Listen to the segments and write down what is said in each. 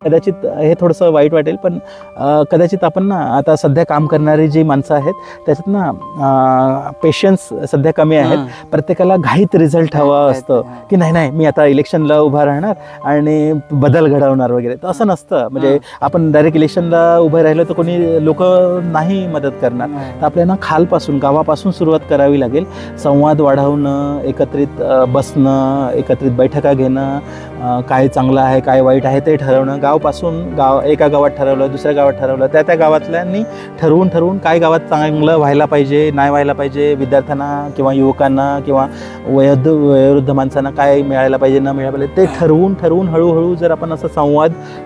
कदाचित हे थोडंसं वाईट वाटेल, पण कदाचित आपण ना आता सध्या काम करणारी जी माणसं आहेत त्याच्यात ना पेशन्स सध्या कमी आहेत. प्रत्येकाला घाईत रिझल्ट हवा असतं की नाही मी आता इलेक्शनला उभा राहणार आणि बदल घडवणार वगैरे. तर असं नसतं. म्हणजे आपण डायरेक्ट इलेक्शनला उभं राहिलं तर कोणी लोक नाही मदत करणार. तर आपल्याला खालपासून गावापासून सुरुवात करावी लागेल. संवाद वाढवणं, एकत्रित बसणं, एकत्रित बैठका घेणं, काय चांगलं आहे काय वाईट आहे ते ठरवणं. एका गावात ठरवलं, दुसऱ्या गावात ठरवलं, त्या गावातल्यांनी ठरवून काय गावात चांगलं व्हायला पाहिजे नाही व्हायला पाहिजे, विद्यार्थ्यांना किंवा युवकांना किंवा वयोवृद्ध माणसांना काय मिळायला पाहिजे न मिळायला पाहिजे ते ठरवून हळूहळू जर आपण असं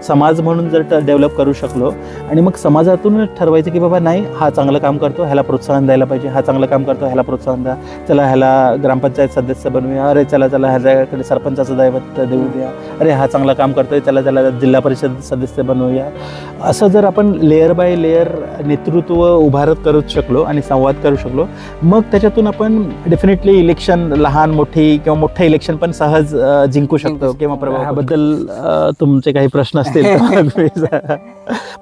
समाज म्हणून जर डेव्हलप करू शकलो आणि मग समाजातूनच ठरवायचं की बाबा नाही हा चांगलं काम करतो ह्याला प्रोत्साहन द्यायला पाहिजे, हा चांगलं काम करतो ह्याला प्रोत्साहन द्या, चला ह्याला ग्रामपंचायत सदस्य बनवूया, अरे चला ह्याच्याकडे सरपंचाचं दैवत देऊ द्या, अरे हा चांगलं काम करतोय चला जिल्हा परिषद सदस्य बनवूया. असं जर आपण लेअर बाय लेअर नेतृत्व उभारत करू शकलो आणि संवाद करू शकलो मग त्याच्यातून आपण डेफिनेटली इलेक्शन लहान मोठी किंवा मोठं इलेक्शन पण सहज जिंकू शकतो किंवा प्रभावाबद्दल तुमचे काही प्रश्न असतील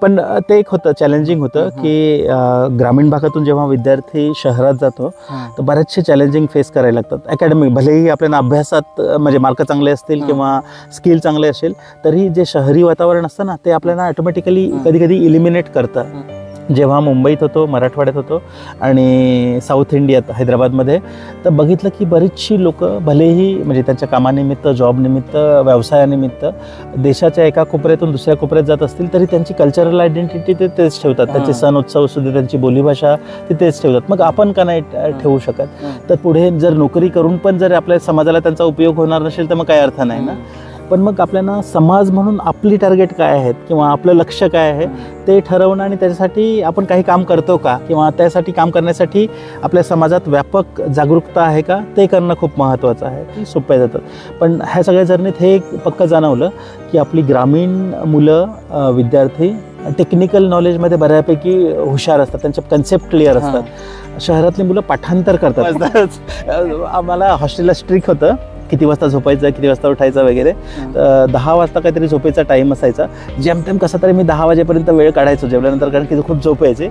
पण ते एक होतं चॅलेंजिंग होतं की ग्रामीण भागातून जेव्हा विद्यार्थी शहरात जातो तर बरेचसे चॅलेंजिंग फेस करायला लागतात. अकॅडमिक भलेही आपल्याला अभ्यासात म्हणजे मार्क चांगले असतील किंवा स्किल चांगले असेल तरी जे शहरी वातावरण असतं ना ते आपल्याला ऑटोमॅटिकली कधी इलिमिनेट करतं. जेव्हा मुंबईत होतो, मराठवाड्यात होतो आणि साऊथ इंडियात हैदराबादमध्ये तर बघितलं की बरीचशी लोक भलेही म्हणजे त्यांच्या कामानिमित्त, जॉबनिमित्त, व्यवसायानिमित्त देशाच्या एका कोपऱ्यातून दुसऱ्या कोपऱ्यात जात असतील तरी त्यांची कल्चरल आयडेंटिटी ते तेच ठेवतात. त्यांचे सण उत्सव सुद्धा, त्यांची बोलीभाषा ते तेच ठेवतात. मग आपण का नाही ठेवू शकत? तर पुढे जर नोकरी करून पण जर आपल्या समाजाला त्यांचा उपयोग होणार नसेल तर मग काही अर्थ नाही ना. पण मग आपल्याला समाज म्हणून आपली टार्गेट काय आहेत किंवा आपलं लक्ष काय आहे ते ठरवणं आणि त्याच्यासाठी आपण काही काम करतो का किंवा त्यासाठी काम करण्यासाठी आपल्या समाजात व्यापक जागरूकता आहे का ते करणं खूप महत्त्वाचं आहे. ती सोप्या जातात. पण ह्या सगळ्या जर्नीत हे एक पक्कं जाणवलं की आपली ग्रामीण मुलं, विद्यार्थी टेक्निकल नॉलेजमध्ये बऱ्यापैकी हुशार असतात, त्यांचे कन्सेप्ट क्लिअर असतात. शहरातली मुलं पाठांतर करतात. आम्हाला हॉस्टेलला स्ट्रिक्ट होतं किती वाजता झोपायचं, किती वाजता उठायचं वगैरे. 10 वाजता काहीतरी झोपेचा टाईम असायचा. जेमतेम कसं तरी मी 10 वाजेपर्यंत वेळ काढायचो जेवल्यानंतर, कारण की खूप झोप यायची.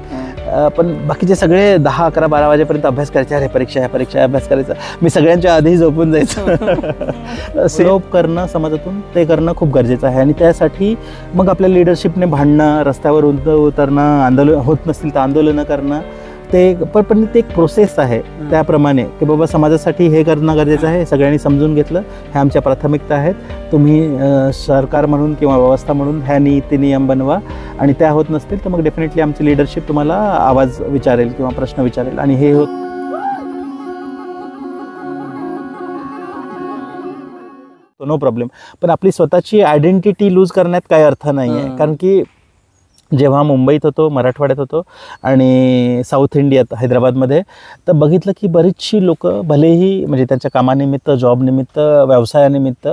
पण बाकीचे सगळे 10, 11, 12 वाजेपर्यंत अभ्यास करायचे. अरे परीक्षा अभ्यास करायचा. मी सगळ्यांच्या आधी झोपून जायचं. सेव्ह करणं समाजातून ते करणं खूप गरजेचं आहे आणि त्यासाठी मग आपल्या लिडरशिपने भांडणं, रस्त्यावर उतरणं, आंदोलन होत नसतील तर आंदोलनं करणं ते पण ते एक प्रोसेस आहे. त्याप्रमाणे की बाबा समाजासाठी हे करणं गरजेचं आहे. सगळ्यांनी समजून घेतलं ह्या आमच्या प्राथमिकता आहेत. तुम्ही सरकार म्हणून किंवा व्यवस्था म्हणून ह्या नीती नियम बनवा आणि त्या होत नसतील तर मग डेफिनेटली आमची लिडरशिप तुम्हाला आवाज विचारेल किंवा प्रश्न विचारेल आणि हे होत नो प्रॉब्लेम. पण आपली स्वतःची आयडेंटिटी लूज करण्यात काही अर्थ नाही आहे. कारण की जेव्हा मुंबईत होतो, मराठवाड्यात होतो आणि साऊथ इंडियात हैदराबादमध्ये तर बघितलं की बरीचशी लोक भलेही म्हणजे त्यांच्या कामानिमित्त, जॉबनिमित्त, व्यवसायानिमित्त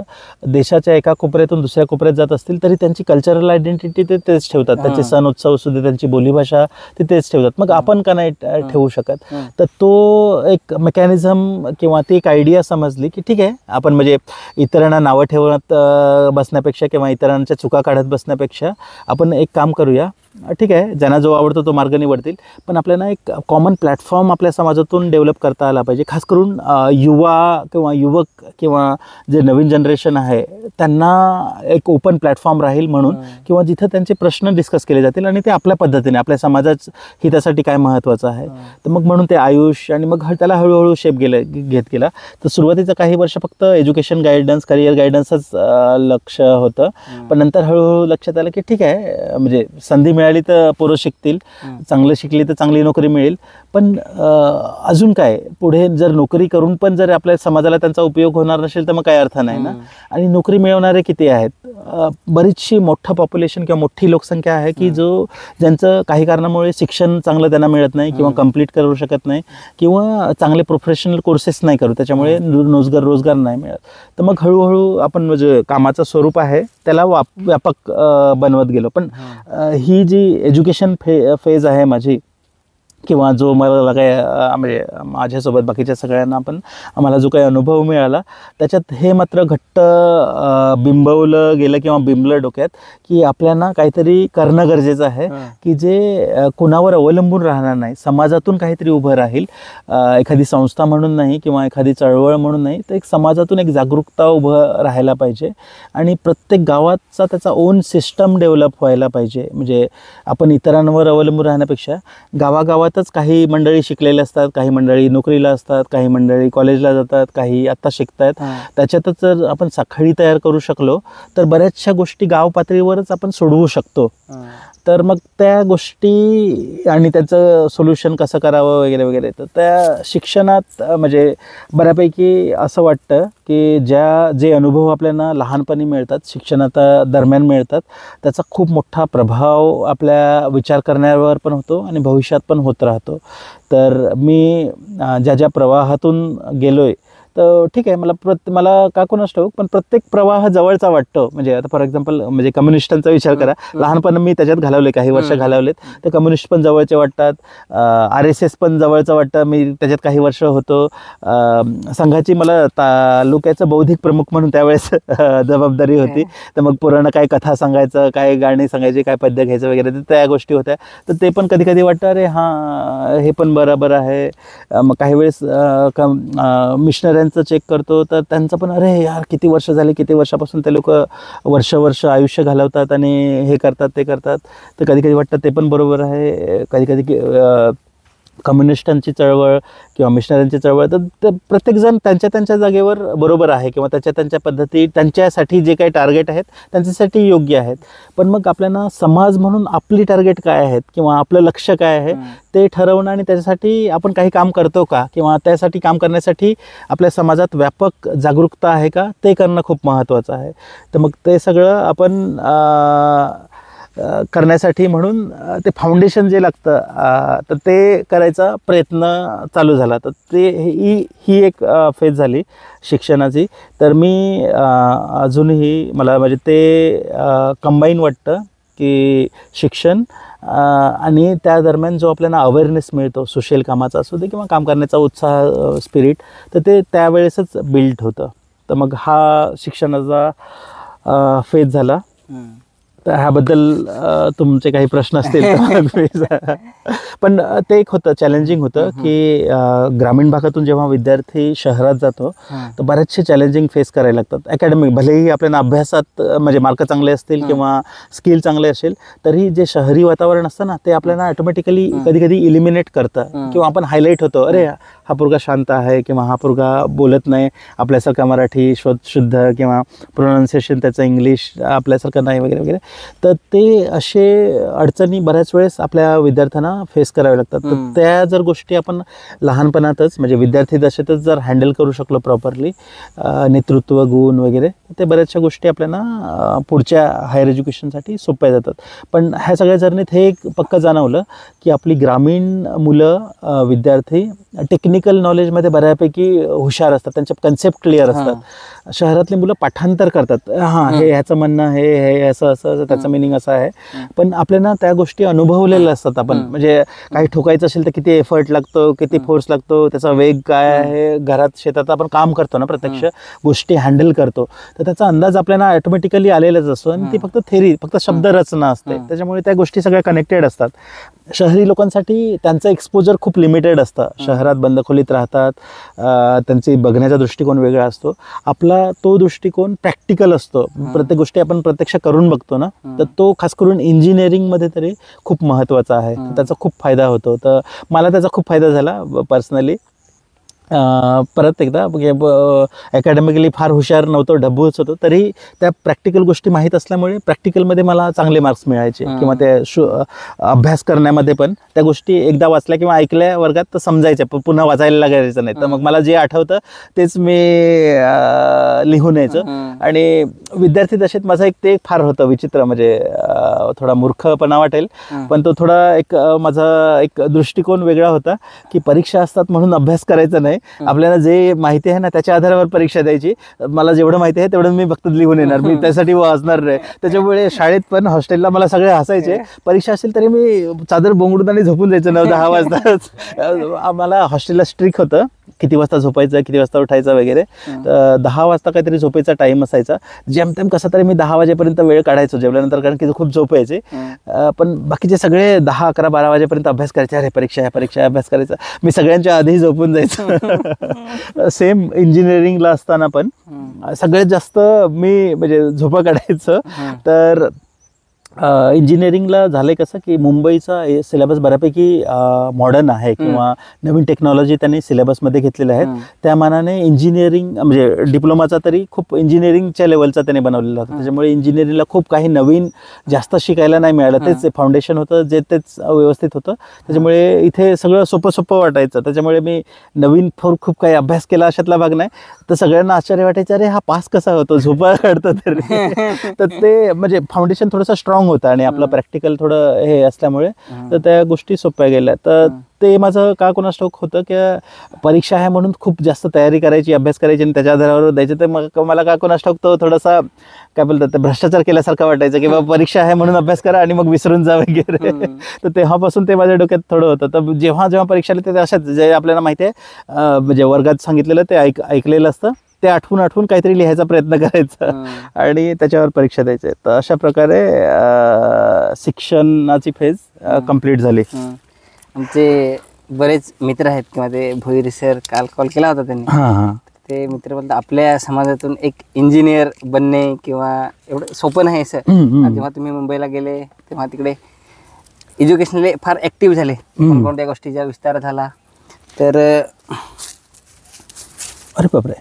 देशाच्या एका कोपऱ्यातून दुसऱ्या कोपऱ्यात जात असतील तरी त्यांची कल्चरल आयडेंटिटी ते तेच ठेवतात. त्यांचे सण उत्सव सुद्धा, त्यांची बोलीभाषा ते तेच ठेवतात. मग आपण का नाही ठेवू शकत? तर तो एक मेकॅनिझम किंवा ती एक आयडिया समजली की ठीक आहे आपण म्हणजे इतरांना नावं ठेवत बसण्यापेक्षा किंवा इतरांच्या चुका काढत बसण्यापेक्षा आपण एक काम करूया. ठीक आहे, ज्यांना जो आवडतो तो मार्ग निवडतील, पण आपल्याला एक कॉमन प्लॅटफॉर्म आपल्या समाजातून डेव्हलप करता आला पाहिजे. खास करून युवा किंवा युवक किंवा जे नवीन जनरेशन आहे त्यांना एक ओपन प्लॅटफॉर्म राहील म्हणून, किंवा जिथं त्यांचे प्रश्न डिस्कस केले जातील आणि ते आपल्या पद्धतीने आपल्या समाजाच्या हितासाठी काय महत्त्वाचं आहे. तर मग म्हणून ते आयुष आणि मग त्याला हळूहळू शेप घेत गेला. तर सुरुवातीचं काही वर्ष फक्त एज्युकेशन गायडन्स, करिअर गायडन्सच लक्ष होतं. पण नंतर हळूहळू लक्षात आलं की ठीक आहे म्हणजे संधी मिळाली तर पोरं शिकतील, चांगलं शिकली तर चांगली नोकरी मिळेल. पण अजून काय पुढे जर नोकरी करून पण जर आपल्या समाजाला त्यांचा उपयोग होणार नसेल तर मग काही अर्थ नाही ना. आणि नोकरी मिळवणारे किती आहेत? बरीचशी मोठं पॉप्युलेशन किंवा मोठी लोकसंख्या आहे की ज्यांचं काही कारणामुळे शिक्षण चांगलं त्यांना मिळत नाही किंवा कंप्लीट करू शकत नाही किंवा चांगले प्रोफेशनल कोर्सेस नाही करू, त्याच्यामुळे रोजगार नाही मिळत. तर मग हळूहळू आपण म्हणजे कामाचं स्वरूप आहे त्याला व्यापक बनवत गेलो. पण ही जी एज्युकेशन फेज आहे माझी, किंवा जो मला काय म्हणजे माझ्यासोबत बाकीच्या सगळ्यांना पण मला जो काही अनुभव मिळाला त्याच्यात हे मात्र घट्ट बिंबवलं गेलं किंवा बिंबलं डोक्यात की आपल्याला काहीतरी करणं गरजेचं आहे की जे कुणावर अवलंबून राहणार नाही, समाजातून काहीतरी उभं राहील, एखादी संस्था म्हणून नाही किंवा एखादी चळवळ म्हणून नाही, तर एक समाजातून एक जागरूकता उभं राहायला पाहिजे आणि प्रत्येक गावाचा त्याचा ओन सिस्टम डेव्हलप व्हायला पाहिजे. म्हणजे आपण इतरांवर अवलंबून राहण्यापेक्षा गावागावातच काही मंडळी शिकलेले असतात, काही मंडळी नोकरीला असतात, काही मंडळी कॉलेजला जातात, काही आत्ता शिकतात, त्याच्यातच जर आपण साखळी तयार करू शकलो तर बऱ्याचशा गोष्टी गाव पातळीवरच आपण सोडवू शकतो. तर मग त्या गोष्टी आणि त्याचं सोल्युशन कसं करावं वगैरे वगैरे, तर त्या शिक्षणात म्हणजे बऱ्यापैकी असं वाटतं की जे अनुभव आपल्याला लहानपणी मिळतात, शिक्षणात दरम्यान मिळतात, त्याचा खूप मोठा प्रभाव आपल्या विचार करण्यावर पण होतो आणि भविष्यात पण होत राहतो. तर मी ज्या प्रवाहातून गेलो आहे तर ठीक आहे, मला का कोणास ठाऊक पण प्रत्येक प्रवाह जवळचा वाटतो. म्हणजे आता फॉर एक्झाम्पल म्हणजे कम्युनिस्टांचा विचार करा, लहानपण मी त्याच्यात घालवले, काही वर्ष घालवलेत, तर कम्युनिस्ट पण जवळचे वाटतात, RSS पण जवळचं वाटतं, मी त्याच्यात काही वर्ष होतो, संघाची मला तालुक्याचं बौद्धिक प्रमुख म्हणून त्यावेळेस जबाबदारी होती. तर मग पुराणं काय कथा सांगायचं, काय गाणी सांगायची, काय पद्य घ्यायचं वगैरे, तर त्या गोष्टी होत्या. तर ते पण कधी कधी वाटतं अरे हां हे पण बरोबर आहे. मग काही वेळेस मिशनऱ्यांचं चेक करतो तर त्यांचं पण अरे यार किती वर्ष झाले, किती वर्षापासून ते लोक वर्ष आयुष्य घालवतात आणि हे करतात ते करतात. तर कधी कधी वाटतं ते पण बरोबर आहे. कधी कधी कम्युनिस्टांची चळवळ किंवा मिशनऱ्यांची चळवळ, तर प्रत्येकजण त्यांच्या जागेवर बरोबर आहे किंवा त्यांच्या पद्धती, त्यांच्यासाठी जे काही टार्गेट आहेत त्यांच्यासाठी योग्य आहेत. पण मग आपल्याला समाज म्हणून आपली टार्गेट काय आहेत किंवा आपलं लक्ष काय आहे ते ठरवणं आणि त्याच्यासाठी आपण काही काम करतो का किंवा त्यासाठी काम करण्यासाठी आपल्या समाजात व्यापक जागरूकता आहे का, ते करणं खूप महत्त्वाचं आहे. तर मग ते सगळं आपण करण्यासाठी म्हणून ते फाउंडेशन जे लागतं तर ते करायचा प्रयत्न चालू झाला. तर ते ही एक फेज झाली शिक्षणाची. तर मी अजूनही मला म्हणजे ते कंबाईन वाटतं की शिक्षण आणि त्या दरम्यान जो आपल्याला अवेअरनेस मिळतो सोशल कामाचा असू दे किंवा काम करण्याचा उत्साह, स्पिरिट, तर ते त्यावेळेसच बिल्ड होतं. तर मग हा शिक्षणाचा फेज झाला. तर ह्याबद्दल तुमचे काही प्रश्न असतील तर पण ते एक होतं, चॅलेंजिंग होतं की ग्रामीण भागातून जेव्हा विद्यार्थी शहरात जातो तर बरेचसे चॅलेंजिंग फेस करायला लागतात. अकॅडमिक भलेही आपल्याला अभ्यासात म्हणजे मार्क चांगले असतील किंवा स्किल चांगले असेल तरी जे शहरी वातावरण असतं ना ते आपल्याला ऑटोमॅटिकली कधी कधी इलिमिनेट करतं किंवा आपण हायलाईट होतो, अरे हा पोरगा शांत आहे किंवा हा पोरगा बोलत नाही आपल्यासारखा मराठी शुद्ध किंवा प्रोनाऊन्सिएशन त्याचं इंग्लिश आपल्यासारखं नाही वगैरे वगैरे. तर ते असे अडचणी बऱ्याच वेळेस आपल्या विद्यार्थ्यांना फेस करावे लागतात. तर त्या जर गोष्टी आपण लहानपणातच म्हणजे विद्यार्थी दशेतच जर हँडल करू शकलो प्रॉपरली, नेतृत्व गुण वगैरे, ते बऱ्याचशा गोष्टी आपल्याला पुढच्या हायर एज्युकेशनसाठी सोप्या जातात. पण ह्या सगळ्या जर्नीत हे एक पक्कं जाणवलं की आपली ग्रामीण मुलं विद्यार्थी टेक्निकल नॉलेजमध्ये बऱ्यापैकी हुशार असतात, त्यांचे कन्सेप्ट क्लिअर असतात. शहरातली मुलं पाठांतर करतात, हां हे ह्याचं म्हणणं हे असं असं त्याचं मिनिंग असं आहे, पण आपल्याला त्या गोष्टी अनुभवलेल्या असतात. आपण म्हणजे काही ठोकायचं असेल तर किती एफर्ट लागतो, किती फोर्स लागतो, त्याचा वेग काय आहे, घरात शेतात आपण काम करतो ना, प्रत्यक्ष गोष्टी हँडल करतो, तर त्याचा अंदाज आपल्याला ऑटोमॅटिकली आलेलाच असतो. आणि ती फक्त थेरी, फक्त शब्दरचना असते, त्याच्यामुळे त्या गोष्टी सगळ्या कनेक्टेड असतात. शहरी लोकांसाठी त्यांचं एक्सपोजर खूप लिमिटेड असतं, शहरात बंद खोलीत राहतात, त्यांचे बघण्याचा दृष्टिकोन वेगळा असतो. आपला तो दृष्टिकोन प्रॅक्टिकल असतो, प्रत्येक गोष्टी आपण प्रत्यक्ष करून बघतो ना, तर तो खास करून इंजिनिअरिंगमध्ये तरी खूप महत्त्वाचा आहे. त्याचा खूप फायदा होतो. तर मला त्याचा खूप फायदा झाला पर्सनली. परत एकदा अकॅडमिकली फार हुशार नव्हतो, डब्बूच होतो, तरी त्या प्रॅक्टिकल गोष्टी माहीत असल्यामुळे प्रॅक्टिकलमध्ये मला चांगले मार्क्स मिळायचे किंवा ते अभ्यास करण्यामध्ये पण त्या गोष्टी एकदा वाचल्या किंवा ऐकल्या वर्गात तर समजायच्या, पुन्हा वाचायला लागायचं नाही. तर मग मला जे आठवतं तेच मी लिहून यायचं. आणि विद्यार्थी दशेत माझा ते फार होतं विचित्र, म्हणजे थोडा मूर्खपणा वाटेल पण तो थोडा एक माझा एक दृष्टिकोन वेगळा होता की परीक्षा असतात म्हणून अभ्यास करायचा नाही, आपल्याला जे माहिती आहे ना त्याच्या आधारावर परीक्षा द्यायची. मला जेवढं माहिती आहे तेवढं मी फक्त लिहून येणार, मी त्यासाठी वाचणार नाही. त्याच्यामुळे शाळेत पण हॉस्टेलला मला सगळे हसायचे. परीक्षा असेल तरी मी चादर बोंगडून आणि झोपून जायचं 9-10 वाजताच. आम्हाला हॉस्टेलला स्ट्रिक्ट होतं किती वाजता झोपायचं, किती वाजता उठायचं वगैरे. तर 10 वाजता काहीतरी झोपायचा टाईम असायचा. जेमतेम कसं तरी मी 10 वाजेपर्यंत वेळ काढायचो जेवल्यानंतर, कारण की खूप झोप यायची. पण बाकीचे सगळे 10, 11, 12 वाजेपर्यंत अभ्यास करायचे. अरे परीक्षा अभ्यास करायचा. मी सगळ्यांच्या आधी झोपून जायचो. सेम इंजिनिअरिंगला असताना पण सगळ्यात जास्त मी म्हणजे झोपा काढायचं. तर इंजिनिअरिंगला झालंय कसं की मुंबईचा सिलेबस बऱ्यापैकी मॉडर्न आहे किंवा नवीन टेक्नॉलॉजी त्यांनी सिलेबसमध्ये घेतलेल्या आहेत. त्या मानाने इंजिनिअरिंग म्हणजे डिप्लोमाचा तरी खूप इंजिनिअरिंगच्या लेवलचा त्यांनी बनवलेला होता. त्याच्यामुळे इंजिनिअरिंगला खूप काही नवीन जास्त शिकायला नाही मिळालं. तेच फाउंडेशन होतं, जे तेच व्यवस्थित होतं. त्याच्यामुळे इथे सगळं सोपं वाटायचं. त्याच्यामुळे मी नवीन खूप काही अभ्यास केला अशातला भाग नाही. तर सगळ्यांना आश्चर्य वाटायचं, अरे हा पास कसा होतो, झोपा काढतो तरी. तर ते म्हणजे फाउंडेशन थोडंसं स्ट्रॉंग होतं आणि आपलं प्रॅक्टिकल थोडं हे असल्यामुळे तर त्या गोष्टी सोप्या गेल्या. तर ते माझं का कोणास ठाऊक होतं की परीक्षा आहे म्हणून खूप जास्त तयारी करायची, अभ्यास करायची आणि त्याच्या आधारावर द्यायचं. तर मग मला का कोणास ठाऊक तो थोडासा काय बोलतात भ्रष्टाचार केल्यासारखं वाटायचं की बाबा परीक्षा आहे म्हणून अभ्यास करा आणि मग विसरून जा वगैरे. तर तेव्हापासून ते माझ्या डोक्यात थोडं होतं. तर जेव्हा परीक्षा आली ते अशाच जे आपल्याला माहिती आहे म्हणजे वर्गात सांगितलेलं ते ऐकलेलं असतं, ते आठवून काहीतरी लिहायचा प्रयत्न करायचा आणि त्याच्यावर परीक्षा द्यायची. तर अशा प्रकारे शिक्षणाची फेज कंप्लीट झाली. आमचे बरेच मित्र आहेत किंवा ते भोईर सर काल कॉल केला होता त्यांनी. ते मित्र बोलतात आपल्या समाजातून एक इंजिनियर बनणे किंवा एवढं सोपं नाही सर. जेव्हा तुम्ही मुंबईला गेले तेव्हा तिकडे एज्युकेशनली फार ॲक्टिव्ह झाले, कोणत्या गोष्टीचा विस्तार झाला. तर अरे बापरे,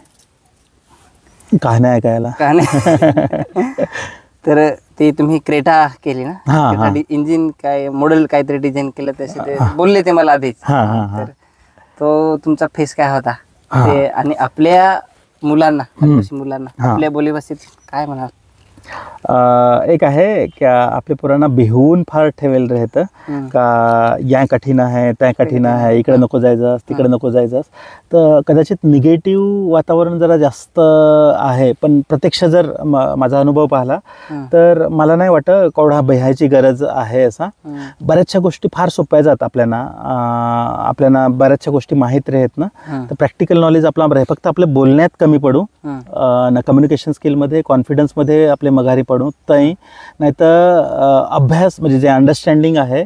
कहाण्या ऐकायला. तर ते तुम्ही क्रेटा केली ना, क्रेटा इंजिन काय मॉडेल काहीतरी डिझाईन केलं तसे ते बोलले ते मला आधीच. तर तो तुमचा फेस काय होता ते आणि आपल्या मुलांना आपल्या बोलीभाषेत काय म्हणाल? एक आहे की आपल्या पोरांना भिवून फार ठेवेल राहतं का या कठीण आहे त्या कठीण आहे, इकडे नको जायचं तिकडे नको जायचं. तर कदाचित निगेटिव्ह वातावरण जरा जास्त आहे. पण प्रत्यक्ष जर माझा अनुभव पाहिला तर मला नाही वाटत केवढा भ्यायची गरज आहे. असा बऱ्याचशा गोष्टी फार सोप्या जात आपल्याला बऱ्याचशा गोष्टी माहीत राहत ना. तर प्रॅक्टिकल नॉलेज आपला राहील, फक्त आपल्या बोलण्यात कमी पडू, कम्युनिकेशन स्किलमध्ये कॉन्फिडन्समध्ये आपले मघारी पडू नाही तर अभ्यास म्हणजे जे अंडरस्टँडिंग आहे,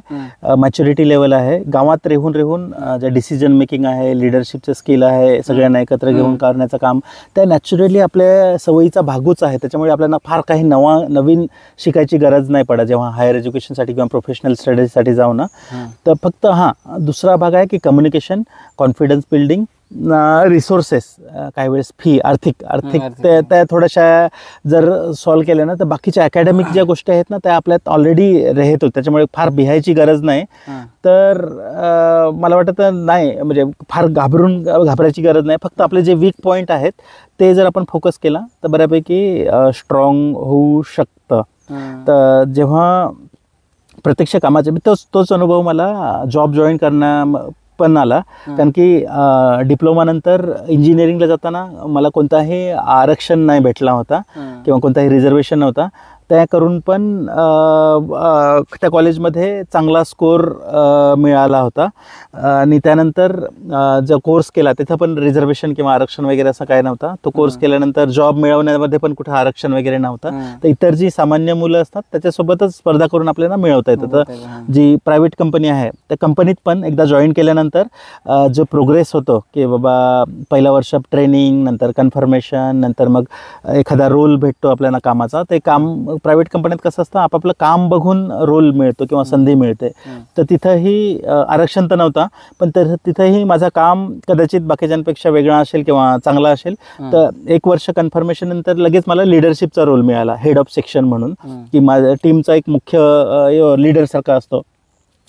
मॅच्युरिटी लेवल आहे, गावात रेहून जे डिसिजन मेकिंग आहे, लिडरशिपचं स्किल आहे, सगळ्यांना एकत्र घेऊन करण्याचं काम, त्या नॅचरली आपल्या सवयीचा भागूच आहे. त्याच्यामुळे आपल्याला फार काही नवीन शिकायची गरज नाही पडत जेव्हा हायर एज्युकेशनसाठी किंवा प्रोफेशनल स्टडीजसाठी जाऊ ना. तर फक्त दुसरा भाग आहे की कम्युनिकेशन, कॉन्फिडन्स बिल्डिंग, रिसोर्सेस, काही वेळेस फी, आर्थिक त्या थोड्याशा जर सॉल्व्ह केल्या ना तर बाकीच्या अकॅडमिक ज्या गोष्टी आहेत ना त्या आपल्यात ऑलरेडी राहतो. त्याच्यामुळे फार भिहायची गरज नाही. तर मला वाटतं नाही म्हणजे फार घाबरायची गरज नाही. फक्त आपले जे वीक पॉईंट आहेत ते जर आपण फोकस केला तर बऱ्यापैकी स्ट्रॉंग होऊ शकतं. तर जेव्हा प्रत्यक्ष कामाचे तोच अनुभव मला जॉब जॉईन करण्या पण आला. कारण की डिप्लोमा नंतर इंजिनिअरिंगला जाताना मला कोणताही आरक्षण नाही भेटला होता किंवा कोणताही रिझर्वेशन नव्हता. त्या करून पण त्या कॉलेजमध्ये चांगला स्कोर मिळाला होता आणि त्यानंतर जो कोर्स केला तिथं पण रिझर्वेशन किंवा आरक्षण वगैरे असं काय नव्हता. तो कोर्स केल्यानंतर जॉब मिळवण्यामध्ये पण कुठं आरक्षण वगैरे नव्हतं. तर इतर जी सामान्य मुलं असतात त्याच्यासोबतच स्पर्धा करून आपल्याला मिळवता येतं. तर जी प्रायव्हेट कंपनी आहे त्या कंपनीत पण एकदा जॉईन केल्यानंतर जो प्रोग्रेस होतो की बाबा पहिल्या वर्ष ट्रेनिंग, नंतर कन्फर्मेशन, नंतर मग एखादा रोल भेटतो आपल्याला कामाचा. ते काम प्रायव्हेट कंपनीत कसं असतं आपलं काम बघून रोल मिळतो किंवा संधी मिळते. तर तिथंही आरक्षण तर नव्हता पण तिथंही माझं काम कदाचित बाकीच्यांपेक्षा वेगळा असेल किंवा चांगला असेल. तर 1 वर्ष कन्फर्मेशन नंतर लगेच मला लिडरशिपचा रोल मिळाला, हेड ऑफ सेक्शन म्हणून, की माझ्या टीमचा एक मुख्य लीडर सारखा असतो.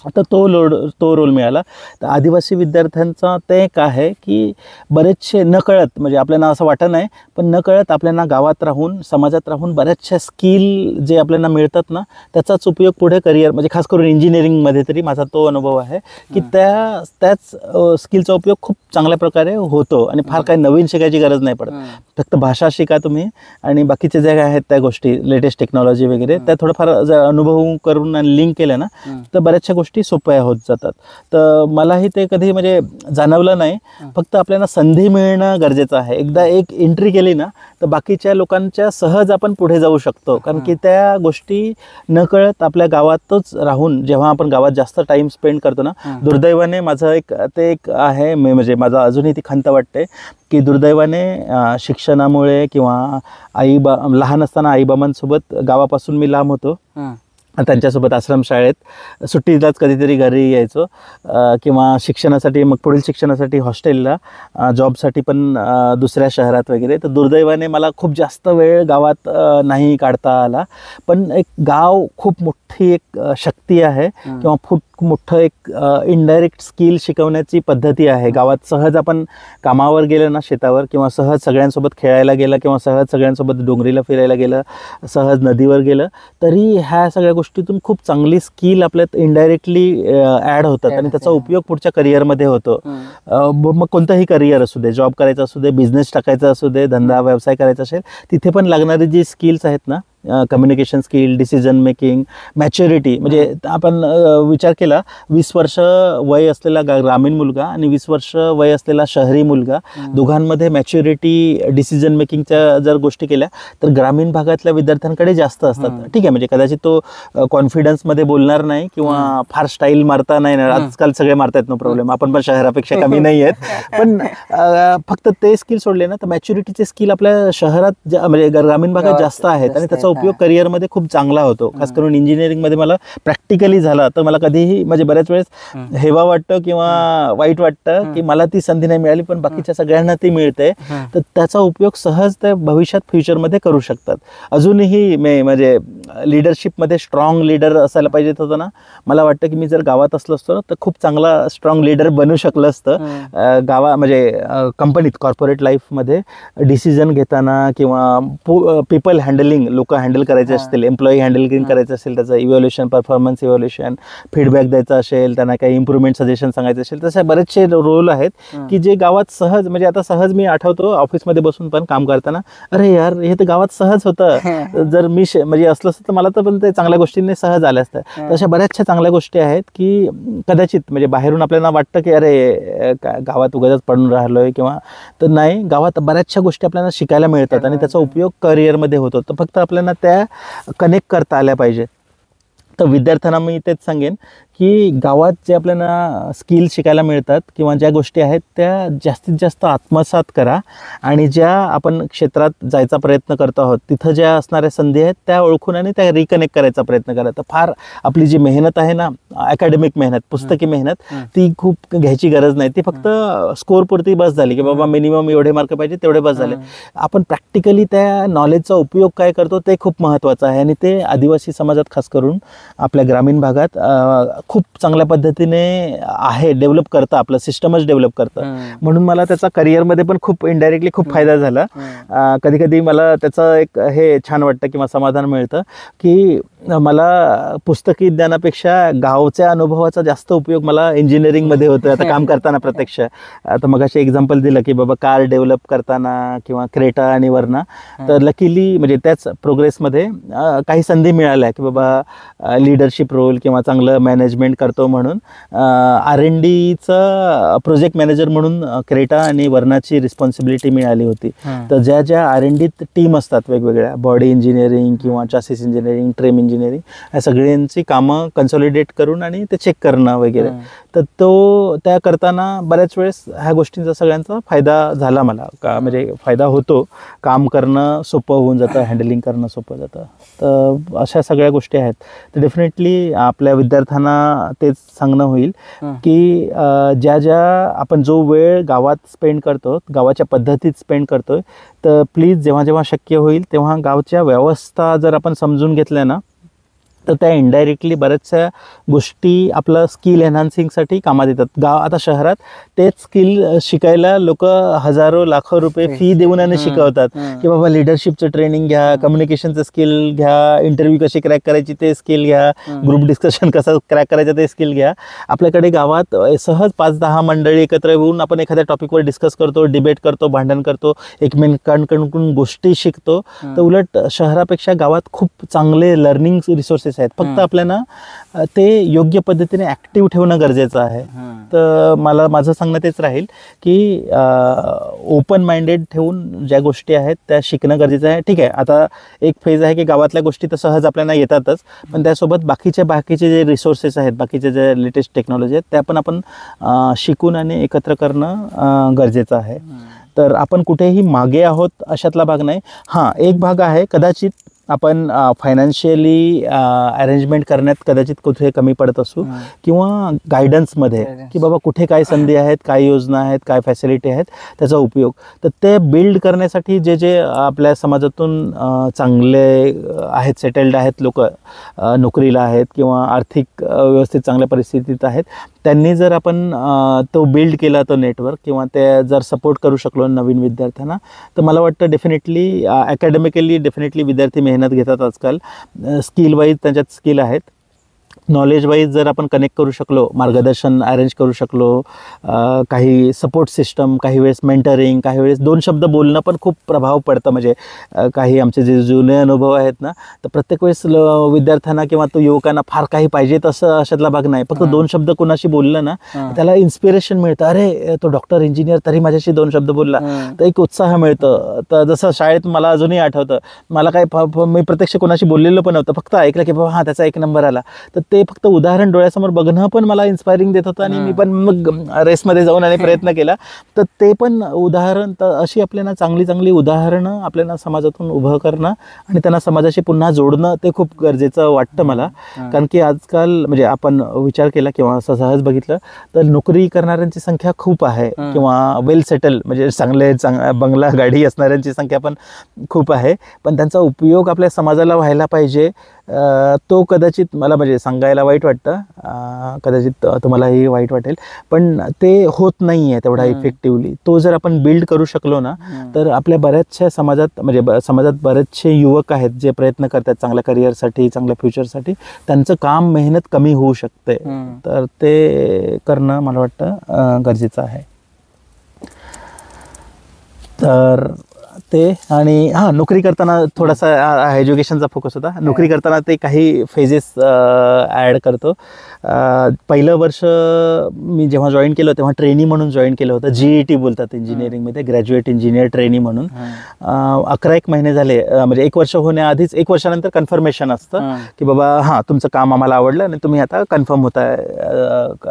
तर तो रोल मिळाला. तर आदिवासी विद्यार्थ्यांचा ते एक आहे की बरेचसे नकळत, म्हणजे आपल्याला असं वाटत नाही पण नकळत आपल्याला गावात राहून समाजात राहून बऱ्याचशा स्किल जे आपल्याला मिळतात ना, त्याचाच उपयोग पुढे करिअर, म्हणजे खास करून इंजिनिअरिंगमध्ये तरी माझा तो अनुभव आहे की त्याच स्किलचा उपयोग खूप चांगल्या प्रकारे होतो आणि फार काही नवीन शिकायची गरज नाही पडत. फक्त भाषा शिका तुम्ही आणि बाकीचे जे आहेत त्या गोष्टी, लेटेस्ट टेक्नॉलॉजी वगैरे, त्या थोडंफार जर अनुभव करून आणि लिंक केल्या ना तर बऱ्याचशा गोष्टी सोप्या होत जातात. तर मलाही ते कधी म्हणजे जाणवलं नाही. फक्त आपल्याला संधी मिळणं गरजेचं आहे. एकदा एक एंट्री केली ना तर बाकीच्या लोकांच्या सहज आपण पुढे जाऊ शकतो. कारण की त्या गोष्टी नकळत आपल्या गावातच राहून, जेव्हा आपण गावात जास्त टाइम स्पेंड करतो ना, दुर्दैवाने माझं एक आहे, म्हणजे माझं अजूनही ती खंत वाटते की दुर्दैवाने शिक्षणामुळे किंवा लहान असताना आईबाबांसोबत गावापासून मी लांब होतो. त्यांच्यासोबत आश्रमशाळेत सुट्टीलाच कधीतरी घरी यायचो किंवा शिक्षणासाठी, मग पुढील शिक्षणासाठी हॉस्टेलला, जॉबसाठी पण दुसऱ्या शहरात वगैरे. तर दुर्दैवाने मला खूप जास्त वेळ गावात नाही काढता आला. पण एक गाव खूप मोठी एक शक्ती आहे किंवा खूप मोठं एक इनडायरेक्ट स्किल शिकवण्याची पद्धती आहे. गावात सहज आपण कामावर गेलं ना शेतावर, किंवा सहज सगळ्यांसोबत खेळायला गेलं, किंवा सहज सगळ्यांसोबत डोंगरीला फिरायला गेलं, सहज नदीवर गेलं, तरी ह्या सगळ्या गोष्टीतून खूप चांगली स्किल आपल्यात इनडायरेक्टली ॲड होतात आणि त्याचा उपयोग पुढच्या करिअरमध्ये होतो. मग कोणतंही करिअर असू दे, जॉब करायचा असू दे, बिझनेस टाकायचा असू दे, धंदा व्यवसाय करायचा असेल, तिथे पण लागणारी जी स्किल्स आहेत ना, communication skill, decision making, maturity, म्हणजे आपण विचार केला 20 वर्ष वय असलेला ग्रामीण मुलगा आणि 20 वर्ष वय असलेला शहरी मुलगा, दोघांमध्ये मॅच्युरिटी, डिसिजन मेकिंगच्या जर गोष्टी केल्या तर ग्रामीण भागातल्या विद्यार्थ्यांकडे जास्त असतात. ठीक आहे, म्हणजे कदाचित तो कॉन्फिडन्समध्ये बोलणार नाही किंवा फार स्टाईल मारता नाही, आजकाल सगळे मारतात, नो प्रॉब्लेम, आपण पण शहरापेक्षा कमी नाही आहेत. पण फक्त ते स्किल सोडले ना तर मॅच्युरिटीचे स्किल आपल्या शहरात म्हणजे ग्रामीण भागात जास्त आहेत आणि त्याचा उपयोग करिअरमध्ये खूप चांगला होतो. खास करून इंजिनिअरिंगमध्ये मला प्रॅक्टिकली झाला. तर मला कधीही, म्हणजे बऱ्याच वेळेस हेवा वाटतं किंवा वाईट वाटतं की मला ती संधी नाही मिळाली, पण बाकीच्या सगळ्यांना ती मिळते. तर त्याचा उपयोग सहज त्या भविष्यात फ्युचरमध्ये करू शकतात. अजूनही म्हणजे लिडरशिपमध्ये स्ट्रॉंग लीडर असायला पाहिजे होतं ना. मला वाटतं की मी जर गावात असलो असतो तर खूप चांगला स्ट्रॉंग लीडर बनू शकलं असतं. म्हणजे कंपनीत, कॉर्पोरेट लाईफमध्ये डिसिजन घेताना किंवा पीपल हँडलिंग, लोक हँडल करायचे असतील, एम्प्लॉई हँडलिंग करायचं असेल, त्याचं इव्हॅल्युएशन, परफॉर्मन्स इव्हॅल्युएशन, फीडबॅक द्यायचा असेल, त्यांना काही इम्प्रूव्हमेंट सजेशन सांगायचं असेल, तसे बरेचसे रोल आहेत की जे गावात सहज, म्हणजे आता सहज मी आठवतो ऑफिसमध्ये बसून पण काम करताना, अरे यार हे तर गावात सहज होतं, जर मी म्हणजे असलं असतं तर मला तर पण ते चांगल्या गोष्टींनी सहज आल्या असत्या. तशा बऱ्याचशा चांगल्या गोष्टी आहेत की कदाचित म्हणजे बाहेरून आपल्याला वाटतं की अरे गावात उगाच पडून राहिलोय किंवा, तर नाही, गावात बऱ्याचशा गोष्टी आपल्याला शिकायला मिळतात आणि त्याचा उपयोग करिअरमध्ये होतो. तर फक्त आपल्याला त्या कनेक्ट करता आल्या पाहिजे. तर विद्यार्थ्यांना मी तेच सांगेन की गावात जे आपल्याला स्किल शिकायला मिळतात किंवा ज्या गोष्टी आहेत त्या जास्तीत जास्त आत्मसात करा आणि ज्या आपण क्षेत्रात जायचा प्रयत्न करतो आहोत तिथं ज्या असणाऱ्या संधी आहेत त्या ओळखून आणि त्या रिकनेक्ट करायचा प्रयत्न करा. तर फार आपली जी मेहनत आहे ना, अकॅडमिक मेहनत, पुस्तकी मेहनत, ती खूप घ्यायची गरज नाही. ती फक्त स्कोरपुरती बस झाली की बाबा मिनिमम एवढे मार्क पाहिजे, तेवढे बस झाले. आपण प्रॅक्टिकली त्या नॉलेजचा उपयोग काय करतो ते खूप महत्त्वाचं आहे आणि ते आदिवासी समाजात खास करून आपल्या ग्रामीण भागात खूप चांगल्या पद्धतीने आहे, डेव्हलप करतं, आपलं सिस्टमच डेव्हलप करतं. म्हणून मला त्याचा करिअरमध्ये पण खूप इनडायरेक्टली खूप फायदा झाला. कधी कधी मला त्याचं एक हे छान वाटतं किंवा समाधान मिळतं की मला पुस्तकी ज्ञानापेक्षा गावच्या अनुभवाचा जास्त उपयोग मला इंजिनिअरिंगमध्ये होतो आता काम करताना. प्रत्यक्ष आता मगाशी एक्झाम्पल दिलं की बाबा कार डेव्हलप करताना किंवा क्रेटा आणि वरना, तर लकीली म्हणजे त्याच प्रोग्रेसमध्ये काही संधी मिळाल्या की बाबा लीडरशिप रोल किंवा चांगलं मॅनेजमेंट करतो म्हणून R&Dचं प्रोजेक्ट मॅनेजर म्हणून क्रेटा आणि वर्नाची रिस्पॉन्सिबिलिटी मिळाली होती. तर ज्या ज्या R&D टीम असतात वेगवेगळ्या, बॉडी इंजिनिअरिंग किंवा चॅसिस इंजिनिअरिंग, ट्रेम इंजिनिअरिंग, या सगळ्यांची कामं कन्सॉलिडेट करून आणि ते चेक करणं वगैरे, तर त्या करताना बऱ्याच वेळेस ह्या गोष्टींचा सगळ्यांचा फायदा झाला मला. का म्हणजे फायदा होतो, काम करणं सोपं होऊन जातं, हँडलिंग करणं सोपं जातं. तर अशा सगळ्या गोष्टी आहेत. तर डेफिनेटली आपल्या विद्यार्थ्यांना तेच सांगणं होईल की ज्या ज्या आपण जो वेळ गावात स्पेंड करतो, गावाच्या पद्धतीत स्पेंड करतोय, तर प्लीज जेव्हा जेव्हा शक्य होईल तेव्हा गावच्या व्यवस्था जर आपण समजून घेतल्या ना तर त्या इनडायरेक्टली बऱ्याचशा गोष्टी आपलं स्किल एन्हान्सिंगसाठी कामात येतात. आता शहरात तेच स्किल शिकायला लोक हजारो लाखो रुपये फी देऊन आणि शिकवतात की बाबा लिडरशिपचं ट्रेनिंग घ्या, कम्युनिकेशनचं स्किल घ्या, इंटरव्ह्यू कशी क्रॅक करायची ते स्किल घ्या, ग्रुप डिस्कशन कसं क्रॅक करायचं ते स्किल घ्या. आपल्याकडे गावात सहज 5-10 मंडळी एकत्र येऊन आपण एखाद्या टॉपिकवर डिस्कस करतो, डिबेट करतो, भांडण करतो, एकमेकांकडून गोष्टी शिकतो. तर उलट शहरापेक्षा गावात खूप चांगले लर्निंग रिसोर्सेस आहेत. फक्त आपल्याला ते योग्य पद्धतीने ऍक्टिव्ह ठेवणं गरजेचं आहे. तर माझं सांगणं तेच राहील की ओपन माइंडेड ठेवून ज्या गोष्टी आहेत त्या शिकणं गरजेचं आहे. ठीक आहे, आता एक फेज आहे की गावातल्या गोष्टी तर सहज आपल्याला येतातच, पण त्यासोबत बाकीचे जे रिसोर्सेस आहेत, बाकीचे जे लेटेस्ट टेक्नॉलॉजी आहेत त्या पण आपण शिकून आणि एकत्र करणं गरजेचं आहे. तर आपण कुठेही मागे आहोत अशातला भाग नाही. हां, एक भाग आहे कदाचित आपण फायनान्शियली अरेंजमेंट करण्यात कदाचित कुठे कमी पडत असू, किंवा गायडन्समध्ये की बाबा कुठे काय संधी आहेत, काय योजना आहेत, काय फॅसिलिटी आहेत त्याचा उपयोग. तर ते बिल्ड करण्यासाठी जे आपल्या समाजातून चांगले आहेत, सेटल्ड आहेत लोक, नोकरीला आहेत किंवा आर्थिक व्यवस्थित चांगल्या परिस्थितीत आहेत, त्यांनी जर आपण तो बिल्ड केला तो नेटवर्क, किंवा ते जर सपोर्ट करू शकलो नवीन विद्यार्थ्यांना, तर मला वाटतं डेफिनेटली अकॅडमिकली डेफिनेटली विद्यार्थी मेहनत घेतात आजकाल. स्किल वाईज त्यांच्यात स्किल आहेत. नॉलेज वाईज जर आपण कनेक्ट करू शकलो, मार्गदर्शन अरेंज करू शकलो, काही सपोर्ट सिस्टम, काही वेळेस मेंटरिंग, काही वेळेस 2 शब्द बोलणं पण खूप प्रभाव पडतं. म्हणजे काही आमचे जे जुने अनुभव आहेत ना, तर प्रत्येक वेळेस विद्यार्थ्यांना किंवा तो युवकांना फार काही पाहिजे तसं अशातला भाग नाही. फक्त 2 शब्द कोणाशी बोललं ना, त्याला इन्स्पिरेशन मिळतं. अरे तो डॉक्टर, इंजिनियर, तरी माझ्याशी 2 शब्द बोलला, तर एक उत्साह मिळतो. तर जसं शाळेत मला अजूनही आठवतं, मला मी प्रत्यक्ष कोणाशी बोललेलं पण नव्हतं, फक्त ऐकलं की बाबा हां त्याचा 1 नंबर आला. तर ते फक्त उदाहरण डोळ्यासमोर बघणं पण मला इन्स्पायरिंग देत होतं, आणि मी पण मग रेसमध्ये जाऊन आणि प्रयत्न केला. तर ते पण उदाहरण, तर अशी आपल्याला चांगली उदाहरणं आपल्याला समाजातून उभं करणं आणि त्यांना समाजाशी पुन्हा जोडणं ते खूप गरजेचं वाटतं मला. कारण की आजकाल म्हणजे आपण विचार केला किंवा असं सहज बघितलं तर नोकरी करणाऱ्यांची संख्या खूप आहे, किंवा वेल सेटल म्हणजे चांगले बंगला गाडी असणाऱ्यांची संख्या पण खूप आहे. पण त्यांचा उपयोग आपल्या समाजाला व्हायला पाहिजे, तो कदाचित मला म्हणजे सांगायला वाईट वाटतं, कदाचित तुम्हालाही वाईट वाटेल, पण ते होत नाही आहे तेवढा इफेक्टिव्हली. तो जर आपण बिल्ड करू शकलो ना, तर आपल्या बऱ्याचशा समाजात बरेचसे युवक आहेत जे प्रयत्न करतात चांगल्या करिअरसाठी, चांगल्या फ्युचरसाठी, त्यांचं काम मेहनत कमी होऊ शकते. तर ते करणं मला वाटतं गरजेचं आहे. तर ते, आणि नोकरी करताना थोडासा एज्युकेशनचा फोकस होता. नोकरी करताना ते काही फेजेस ॲड करतो. पहिलं वर्ष मी जेव्हा जॉईन केलं तेव्हा ट्रेनी म्हणून जॉईन केलं होतं. GET बोलतात इंजिनिअरिंगमध्ये, ग्रॅज्युएट इंजिनियर ट्रेनी म्हणून. 11-1 महिने झाले, म्हणजे 1 वर्ष होण्याआधीच, 1 वर्षानंतर कन्फर्मेशन असतं की बाबा तुमचं काम आम्हाला आवडलं आणि तुम्ही आता कन्फर्म होताय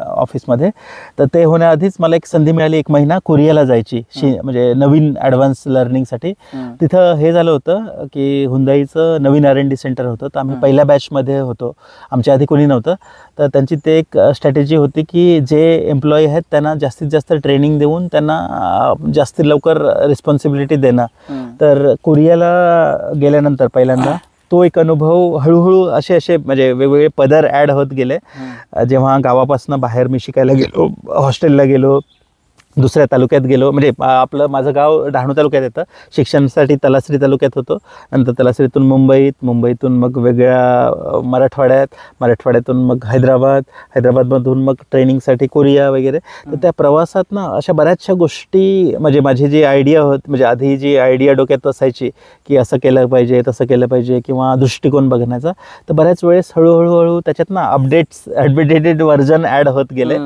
ऑफिसमध्ये. तर ते होण्याआधीच मला एक संधी मिळाली 1 महिना कोरियाला जायची, म्हणजे नवीन ॲडव्हान्स लर्निंगसाठी. तिथं हे झालं होतं की हुंदाईचं नवीन R&D सेंटर होतं. तर आम्ही पहिल्या बॅचमध्ये होतो, आमच्या आधी कोणी नव्हतं. तर त्यांची ते एक स्ट्रॅटेजी होती की जे एम्प्लॉई आहेत त्यांना जास्तीत जास्त ट्रेनिंग देऊन त्यांना जास्त लवकर रिस्पॉन्सिबिलिटी देणं. तर कोरियाला गेल्यानंतर पहिल्यांदा तो एक अनुभव, हळूहळू असे म्हणजे वेगवेगळे पदर ॲड होत गेले. जेव्हा गावापासून बाहेर मी शिकायला गेलो, हॉस्टेलला गेलो, दुसऱ्या तालुक्यात गेलो, म्हणजे माझं गाव डहाणू तालुक्यात येतं, शिक्षणासाठी तलासरी तालुक्यात होतो. नंतर तलासरीतून मुंबईतून मग वेगळ्या मराठवाड्यातून मग हैदराबादमधून मग ट्रेनिंगसाठी कोरिया वगैरे. तर त्या प्रवासात ना अशा बऱ्याचशा गोष्टी, म्हणजे माझी जी आयडिया होती, म्हणजे आधी जी आयडिया डोक्यात असायची की असं केलं पाहिजे, तसं केलं पाहिजे, किंवा दृष्टिकोन बघण्याचा, तर बऱ्याच वेळेस हळूहळू त्याच्यात ना अपडेटेड व्हर्जन ॲड होत गेले.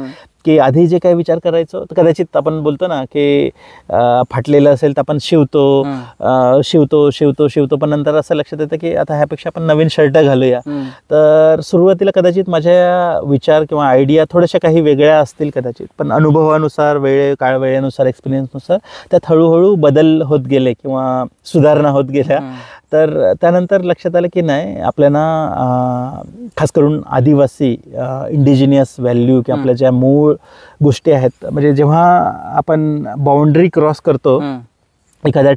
की आधी जे काही विचार करायचो, तर कदाचित आपण बोलतो ना की फाटलेलं असेल तर आपण शिवतो, पण नंतर असं लक्षात येतं की आता ह्यापेक्षा आपण नवीन शर्ट घालूया. तर सुरुवातीला कदाचित माझ्या विचार किंवा आयडिया थोड्याशा काही वेगळ्या असतील कदाचित, पण अनुभवानुसार, वेळेनुसार, एक्सपिरियन्सनुसार त्यात हळूहळू बदल होत गेले किंवा सुधारणा होत गेल्या. तर त्यानंतर लक्षात आलं की नाही, आपल्याला खास करून आदिवासी इंडिजिनियस व्हॅल्यू किंवा आपल्या ज्या मूळ गोष्टी आहेत, म्हणजे जेव्हा आपण बाउंड्री क्रॉस करतो एखाद्या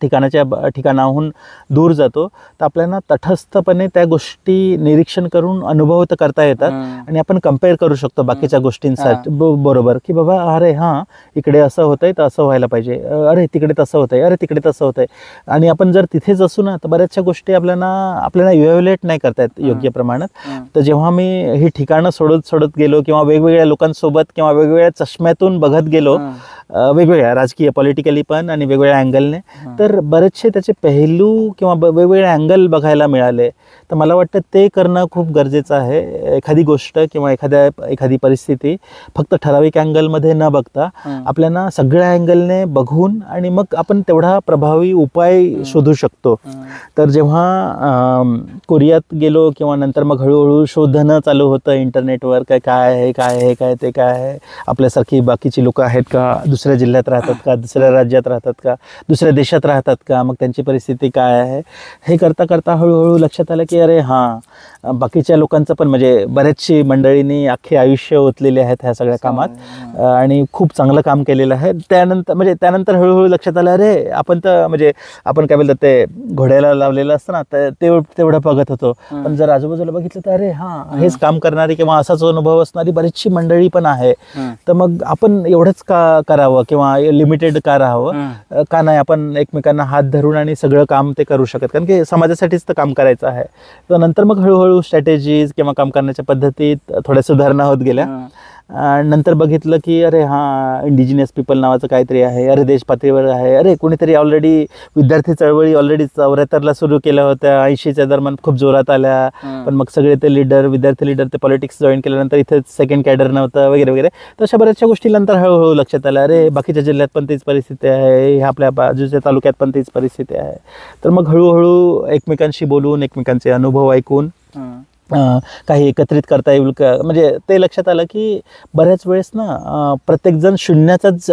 ठिकाणाहून दूर जातो तर आपल्याला तटस्थपणे त्या गोष्टी निरीक्षण करून अनुभव तर करता येतात आणि आपण कम्पेअर करू शकतो बाकीच्या गोष्टींसाठी बरोबर, की बाबा अरे हां इकडे असं होतंय तर असं व्हायला पाहिजे, अरे तिकडे तसं होतंय, अरे तिकडे तसं होतंय. आणि आपण जर तिथेच असू ना तर बऱ्याचशा गोष्टी आपल्याला इव्हॅल्युएट नाही करता येत योग्य प्रमाणात. तर जेव्हा मी ही ठिकाणं सोडत गेलो किंवा वेगवेगळ्या लोकांसोबत किंवा वेगवेगळ्या चष्म्यातून बघत गेलो, वेगवेगळ्या राजकीय पॉलिटिकली पण आणि वेगवेगळ्या अँगलने, तर बरेचसे त्याचे पहलू किंवा वेगवेगळे अँगल बघायला मिळाले. तर मला वाटतं ते करणं खूप गरजेचं आहे. एखादी गोष्ट किंवा एखादी परिस्थिती फक्त ठराविक अँगलमध्ये न बघता आपल्याला सगळ्या अँगलने बघून आणि मग आपण तेवढा प्रभावी उपाय शोधू शकतो. तर जेव्हा कोरियात गेलो किंवा नंतर मग हळूहळू शोधणं चालू होतं इंटरनेटवर, काय ते काय आहे, आपल्यासारखी बाकीची लोकं आहेत का, दुसऱ्या जिल्ह्यात राहतात का, दुसऱ्या राज्यात राहतात का, दुसऱ्या देशात राहतात का, मग त्यांची परिस्थिती काय आहे, हे करता करता हळूहळू लक्षात आलं की अरे हां बाकीच्या लोकांचं पण म्हणजे बऱ्याचशी मंडळींनी अख्खे आयुष्य ओतलेले आहेत ह्या सगळ्या कामात आणि खूप चांगलं काम केलेलं आहे. त्यानंतर हळूहळू लक्षात आलं अरे आपण काय बोलतात ते घोड्याला लावलेलं असतं ना, तर तेवढं बघत होतो. पण जर आजूबाजूला बघितलं तर अरे हां हेच काम करणारी किंवा असाच अनुभव असणारी बरीचशी मंडळी पण आहे. तर मग आपण एवढंच का करावं किंवा लिमिटेड का राहावं, का नाही आपण एकमेकांना हात धरून आणि सगळं काम ते करू शकत, कारण की समाजासाठीच तर काम करायचं आहे. तर नंतर मग हळूहळू स्ट्रॅटेजीज किंवा काम करण्याच्या पद्धतीत थोड्या सुधारणा होत गेल्या. नंतर बघितलं की अरे हां इंडिजिनियस पीपल नावाचं काहीतरी आहे, अरे देश पातळीवर आहे, अरे कोणीतरी ऑलरेडी विद्यार्थी चळवळी ऑलरेडी 74ला सुरू केल्या होत्या, 80च्या दरम्यान खूप जोरात आल्या, पण मग सगळे ते विद्यार्थी लीडर ते पॉलिटिक्स जॉईन केल्यानंतर इथे सेकंड कॅडर नव्हतं वगैरे वगैरे. तर अशा बऱ्याचशा गोष्टी नंतर हळूहळू लक्षात आल्या, अरे बाकीच्या जिल्ह्यात पण तीच परिस्थिती आहे, ह्या आपल्या बाजूच्या तालुक्यात पण तीच परिस्थिती आहे. तर मग हळूहळू एकमेकांशी बोलून एकमेकांचे अनुभव ऐकून काही एकत्रित करता येईल का, म्हणजे ते लक्षात आलं की बऱ्याच वेळेस ना प्रत्येकजण शून्याचाच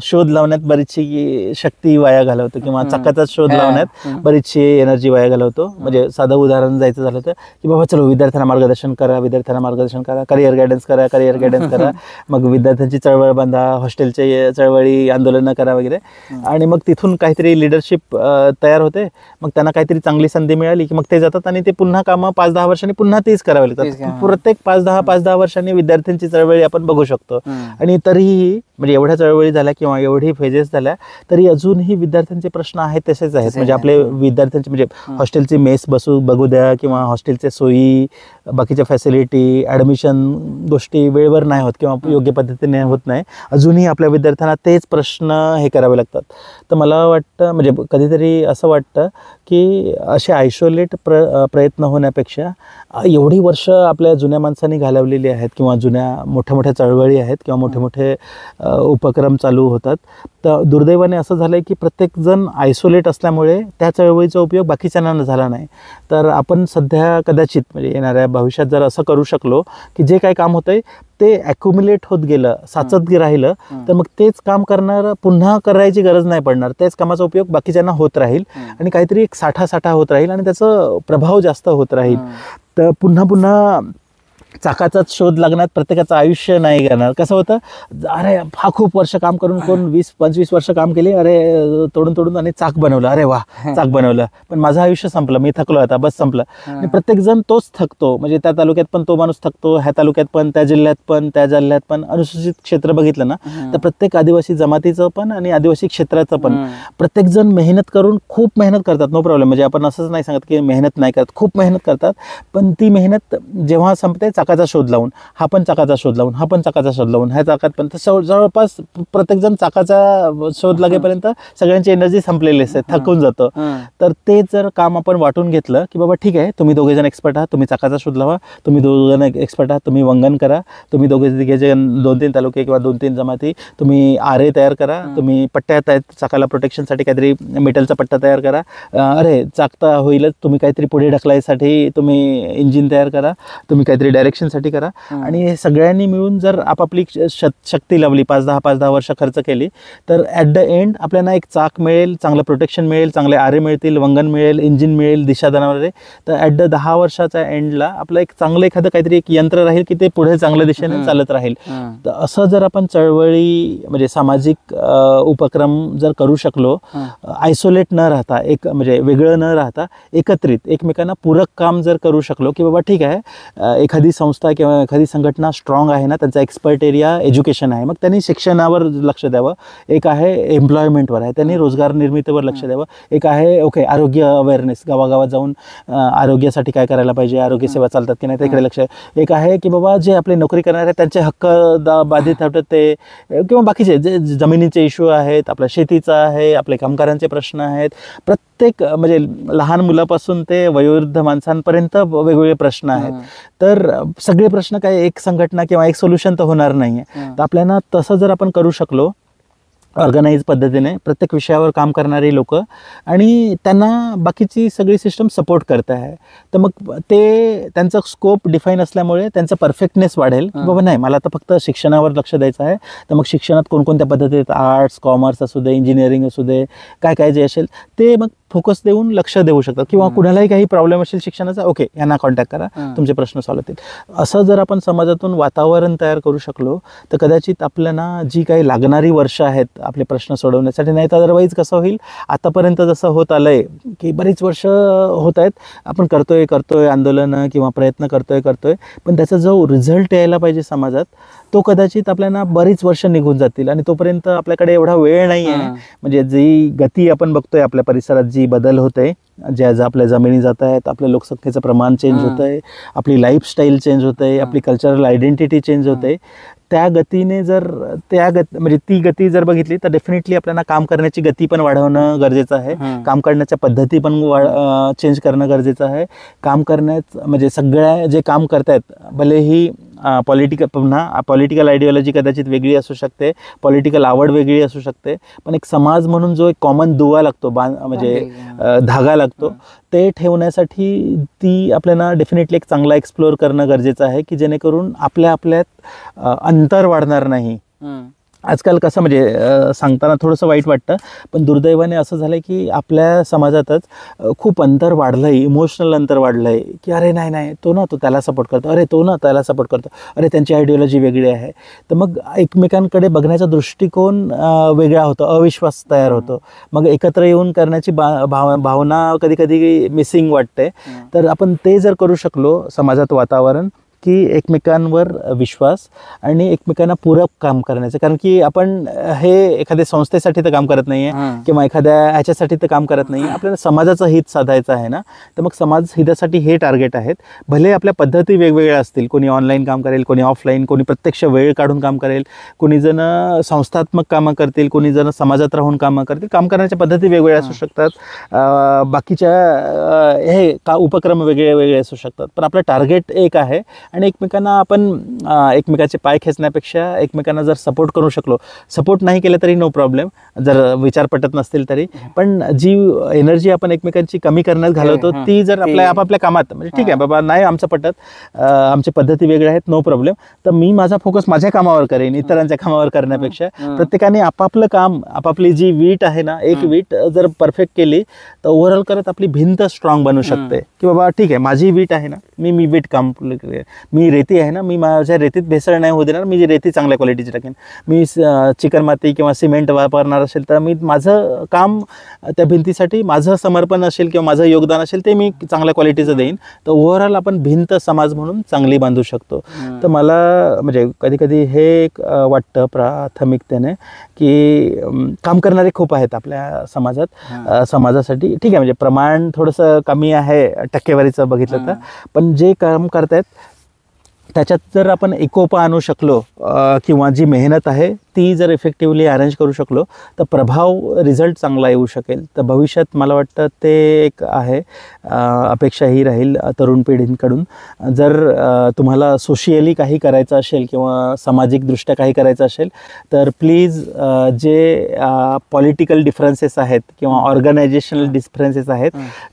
शोध लावण्यात बरीचशी शक्ती वाया घालवतो किंवा चाकाचाच शोध लावण्यात बरीचशी एनर्जी वाया घालवतो. म्हणजे साधं उदाहरण जायचं झालं तर की बाबा चलो विद्यार्थ्यांना मार्गदर्शन करा, करिअर गायडन्स करा, मग विद्यार्थ्यांची चळवळ बांधा, हॉस्टेलचे चळवळी आंदोलनं करा वगैरे. आणि मग तिथून काहीतरी लिडरशिप तयार होते, मग त्यांना काहीतरी चांगली संधी मिळाली की मग ते जातात आणि ते पुन्हा कामं 5-10 वर्षांनी पुन्हा तेच करावे लागतात. प्रत्येक 5-10 वर्षांनी विद्यार्थ्यांची चळवळी आपण बघू शकतो. आणि तरीही म्हणजे एवढ्या चळवळी झाल्या किंवा एवढी फेजेस झाल्या तरी अजूनही विद्यार्थ्यांचे प्रश्न आहेत तसेच आहेत. म्हणजे आपले विद्यार्थ्यांचे म्हणजे हॉस्टेलची मेस बघू द्या किंवा हॉस्टेलच्या सोयी, बाकीच्या फॅसिलिटी, ॲडमिशन गोष्टी वेळेवर नाही होत किंवा योग्य पद्धतीने होत नाही. अजूनही आपल्या विद्यार्थ्यांना तेच प्रश्न हे करावे लागतात. तर मला वाटतं म्हणजे कधीतरी असं वाटतं की असे आयसोलेट प्रयत्न होण्यापेक्षा एवढी वर्ष आपल्या जुन्या माणसांनी घालवलेली आहेत किंवा मोठ्या मोठ्या चळवळी आहेत किंवा मोठे मोठे उपक्रम चालू होतात. तर दुर्दैवाने असं झालं आहे की प्रत्येकजण आयसोलेट असल्यामुळे त्या चळवळीचा उपयोग बाकीच्यांना झाला नाही. तर आपण सध्या कदाचित म्हणजे येणाऱ्या भविष्यात जर असं करू शकलो की जे काही काम होतंय ते ॲक्युम्युलेट होत गेलं, साचत राहिलं, तर मग तेच काम पुन्हा करायची गरज नाही पडणार. त्याच कामाचा उपयोग बाकीच्यांना होत राहील आणि काहीतरी एक साठा होत राहील आणि त्याचा प्रभाव जास्त होत राहील. तर पुन्हा चाकाचाच शोध लागण्यात प्रत्येकाचं आयुष्य नाही करणार. कसं होतं, अरे हा खूप वर्ष काम करून कोण 20-25 वर्ष काम केले, अरे तोडून आणि चाक बनवलं, अरे वा चाक बनवलं, पण माझं आयुष्य संपलं, मी थकलो आता, बस संपलं. आणि प्रत्येकजण तोच थकतो. म्हणजे त्या तालुक्यात पण तो माणूस थकतो, ह्या तालुक्यात पण, त्या जिल्ह्यात पण, त्या जिल्ह्यात पण. अनुसूचित क्षेत्र बघितलं ना तर प्रत्येक आदिवासी जमातीचं पण आणि आदिवासी क्षेत्राचं पण प्रत्येकजण खूप मेहनत करतात, नो प्रॉब्लेम. म्हणजे आपण असंच नाही सांगत की मेहनत नाही करत, खूप मेहनत करतात. पण ती मेहनत जेव्हा संपते चाकाचा शोध लावून, हा पण चाकाचा शोध लावून, हा पण चाकाचा शोध लावून, ह्या चाकात पण, जवळपास प्रत्येकजण चाकाचा शोध लागेपर्यंत सगळ्यांची एनर्जी संपलेली असते, थकून जातं. तर ते जर काम आपण वाटून घेतलं की बाबा ठीक आहे, तुम्ही दोघेजण एक्सपर्ट आहात, तुम्ही चाकाचा शोध लावा, तुम्ही दोघेजण एक्सपर्ट आहात, तुम्ही वंगण करा, तुम्ही दोघेजण 2-3 तालुके किंवा 2-3 जमाती, तुम्ही आरे तयार करा, तुम्ही पट्ट्या चाकाला प्रोटेक्शनसाठी काहीतरी मेटलचा पट्टा तयार करा, अरे चाकता होईलच, तुम्ही काहीतरी पुढे ढकलायसाठी तुम्ही इंजिन तयार करा, तुम्ही काहीतरी डायरेक्शन इलेक्शनसाठी करा. आणि हे सगळ्यांनी मिळून जर आपापली शक्ती लावली, 5-10 वर्ष खर्च केली, तर ॲट द एंड आपल्याला एक चाक मिळेल, चांगलं प्रोटेक्शन मिळेल, चांगले आरे मिळतील, वंगण मिळेल, इंजिन मिळेल, दिशा देणारे. तर ॲट द 10 वर्षाच्या एंडला आपलं एक चांगलं एखादं काहीतरी एक यंत्र राहील की ते पुढे चांगल्या दिशेने चालत राहील. तर असं जर आपण चळवळी म्हणजे सामाजिक उपक्रम जर करू शकलो, आयसोलेट न राहता, एक म्हणजे वेगळं न राहता एकत्रित एकमेकांना पूरक काम जर करू शकलो, की बाबा ठीक आहे एखादी संस्था किंवा एखादी संघटना स्ट्रॉंग आहे ना, त्यांचा एक्सपर्ट एरिया एज्युकेशन आहे, मग त्यांनी शिक्षणावर लक्ष द्यावं. एक आहे एम्प्लॉयमेंटवर आहे, त्यांनी रोजगार निर्मितीवर लक्ष द्यावं. एक आहे ओके आरोग्य अवेअरनेस, गावागावात जाऊन आरोग्यासाठी काय करायला पाहिजे, आरोग्य सेवा चालतात की नाही त्याकडे लक्ष. एक आहे की बाबा जे आपले नोकरी करणारे आहेत त्यांचे हक्क बाधित होतात ते, किंवा बाकीचे जे जमिनीचे इश्यू आहेत, आपल्या शेतीचा आहे, आपले कामगारांचे प्रश्न आहेत. प्रत्येक म्हणजे लहान मुलापासून ते वयोवृद्ध माणसांपर्यंत वेगवेगळे प्रश्न आहेत. तर सगळे प्रश्न काय एक संघटना किंवा एक सोल्युशन तर होणार नाहीये. तर आपल्याला तसं जर आपण करू शकलो ऑर्गनाईज पद्धतीने, प्रत्येक विषयावर काम करणारी लोक आणि त्यांना बाकीची सगळी सिस्टम सपोर्ट करत आहे, तर मग ते त्यांचा स्कोप डिफाईन असल्यामुळे त्यांचं परफेक्टनेस वाढेल. बाबा नाही मला तर फक्त शिक्षणावर लक्ष द्यायचं आहे, तर मग शिक्षणात कोणकोणत्या पद्धती आहेत, आर्ट्स, कॉमर्स असू दे, इंजिनिअरिंग असू दे, काय काय जे असेल ते मग फोकस देऊन लक्ष देऊ शकतात. किंवा कुणालाही काही प्रॉब्लेम असेल शिक्षणाचा, ओके यांना कॉन्टॅक्ट करा, तुमचे प्रश्न सॉल्व्ह होतील. असं जर आपण समाजातून वातावरण तयार करू शकलो, तर कदाचित आपल्याला जी काही लागणारी वर्ष आहेत आपले प्रश्न सोडवण्यासाठी, नाही तर अदरवाईज कसं होईल, आतापर्यंत जसं होत आलंय की बरीच वर्ष होत आहेत आपण करतोय आंदोलनं किंवा प्रयत्न करतोय, पण त्याचा जो रिझल्ट यायला पाहिजे समाजात, तो कदाचित आपल्याला बरीच वर्ष निघून जातील. आणि तोपर्यंत आपल्याकडे एवढा वेळ नाही आहे. म्हणजे जी गती आपण बघतोय आपल्या परिसरात, जी बदल होते, ज्या आपल्या जमिनी जात आहेत, आपल्या लोकसंख्येचं प्रमाण चेंज होत आहे, आपली लाईफस्टाईल चेंज होत आहे, आपली कल्चरल आयडेंटिटी चेंज होते, त्या गतीने जर म्हणजे ती गती जर बघितली तर डेफिनेटली आपल्याला काम करण्याची गती पण वाढवणं गरजेचं आहे. काम करण्याच्या पद्धती पण चेंज करणं गरजेचं आहे. काम करण्यात म्हणजे सगळ्या जे काम करतायत, भलेही पॉलिटिकल आयडिओलॉजी कदाचित वेगळी असू शकते, पॉलिटिकल आवड वेगळी असू शकते, पण एक समाज म्हणून जो एक कॉमन दुवा लागतो, म्हणजे धागा लागतो, ते ठेवण्यासाठी ती आपल्याला डेफिनेटली एक चांगला एक्सप्लोअर करणं गरजेचं आहे, की जेणेकरून आपल्यात अंतर वाढणार नाही. आजकाल कसं म्हणजे सांगताना थोडंसं वाईट वाटतं, पण दुर्दैवाने असं झालं की आपल्या समाजातच खूप अंतर वाढलं आहे, इमोशनल अंतर वाढलं आहे, की अरे नाही तो त्याला सपोर्ट करतो, अरे तो त्याला सपोर्ट करतो, अरे त्यांची आयडिओलॉजी वेगळी आहे. तर मग एकमेकांकडे बघण्याचा दृष्टिकोन वेगळा होतो, अविश्वास तयार होतो, मग एकत्र येऊन करण्याची भावना कधी कधी मिसिंग वाटते. तर आपण ते जर करू शकलो समाजात वातावरण, की एकमेकांवर विश्वास आणि एकमेकांना पूरक काम करण्याचं, कारण की आपण हे एखाद्या संस्थेसाठी तर काम करत नाहीये किंवा एखाद्या ह्याच्यासाठी तर काम करत नाहीये, आपल्याला समाजाचं हित साधायचं आहे ना. तर मग समाज हितासाठी हे टार्गेट आहेत. भले आपल्या पद्धती वेगवेगळ्या असतील, कोणी ऑनलाईन काम करेल, कोणी ऑफलाईन, कोणी प्रत्यक्ष वेळ काढून काम करेल, कोणी जण संस्थात्मक कामं करतील, कोणी जण समाजात राहून कामं करतील. काम करण्याच्या पद्धती वेगवेगळ्या असू शकतात, बाकीच्या हे उपक्रम वेगळे असू शकतात, पण आपलं टार्गेट एक आहे. आणि एकमेकांना आपण एकमेकाचे पाय खेचण्यापेक्षा एकमेकांना जर सपोर्ट करू शकलो, सपोर्ट नाही केलं तरी नो प्रॉब्लेम, जर विचार पटत नसतील तरी, पण जी एनर्जी आपण एकमेकांची कमी करण्यात घालवतो ती जर आपल्या आपापल्या कामात, म्हणजे ठीक आहे बाबा नाही आमचं पटत, आमच्या पद्धती वेगळ्या आहेत, नो प्रॉब्लेम, तर मी माझा फोकस माझ्या कामावर करेन, इतरांच्या कामावर करण्यापेक्षा प्रत्येकाने आपापलं काम, आपापली जी वीट आहे ना, एक वीट जर परफेक्ट केली तर ओव्हरऑल करत आपली भिंत स्ट्रॉंग बनू शकते. की बाबा ठीक आहे माझी वीट आहे ना, मी वीट काम, मी रेती आहे ना, मी माझ्या रेतीत भेसळ नाही होऊ देणार, मी जी रेती चांगल्या क्वालिटीची टाकेन, मी चिकन माती किंवा सिमेंट वापरणार असेल तर मी माझं काम त्या भिंतीसाठी माझं समर्पण असेल किंवा माझं योगदान असेल ते मी चांगल्या क्वालिटीचं देईन. तर ओव्हरऑल आपण भिंत समाज म्हणून चांगली बांधू शकतो. तर मला म्हणजे कधी कधी हे एक वाटतं प्राथमिकतेने की काम करणारे खूप आहेत आपल्या समाजात, समाजासाठी ठीक आहे, म्हणजे प्रमाण थोडंसं कमी आहे टक्केवारीचं बघितलं तर, पण जे काम करतायत त्याच्यात जर आपण एकोपा आणू शकलो किंवा जी मेहनत आहे ती जर इफेक्टिव्हली अरेंज करू शकलो तर प्रभाव रिझल्ट चांगला येऊ शकेल. तर भविष्यात मला वाटतं ते एक आहे अपेक्षा ही राहील तरुण पिढींकडून. जर तुम्हाला सोशियली काही करायचं असेल किंवा सामाजिकदृष्ट्या काही करायचं असेल तर प्लीज जे पॉलिटिकल डिफरन्सेस आहेत किंवा ऑर्गनायझेशनल डिफरन्सेस आहेत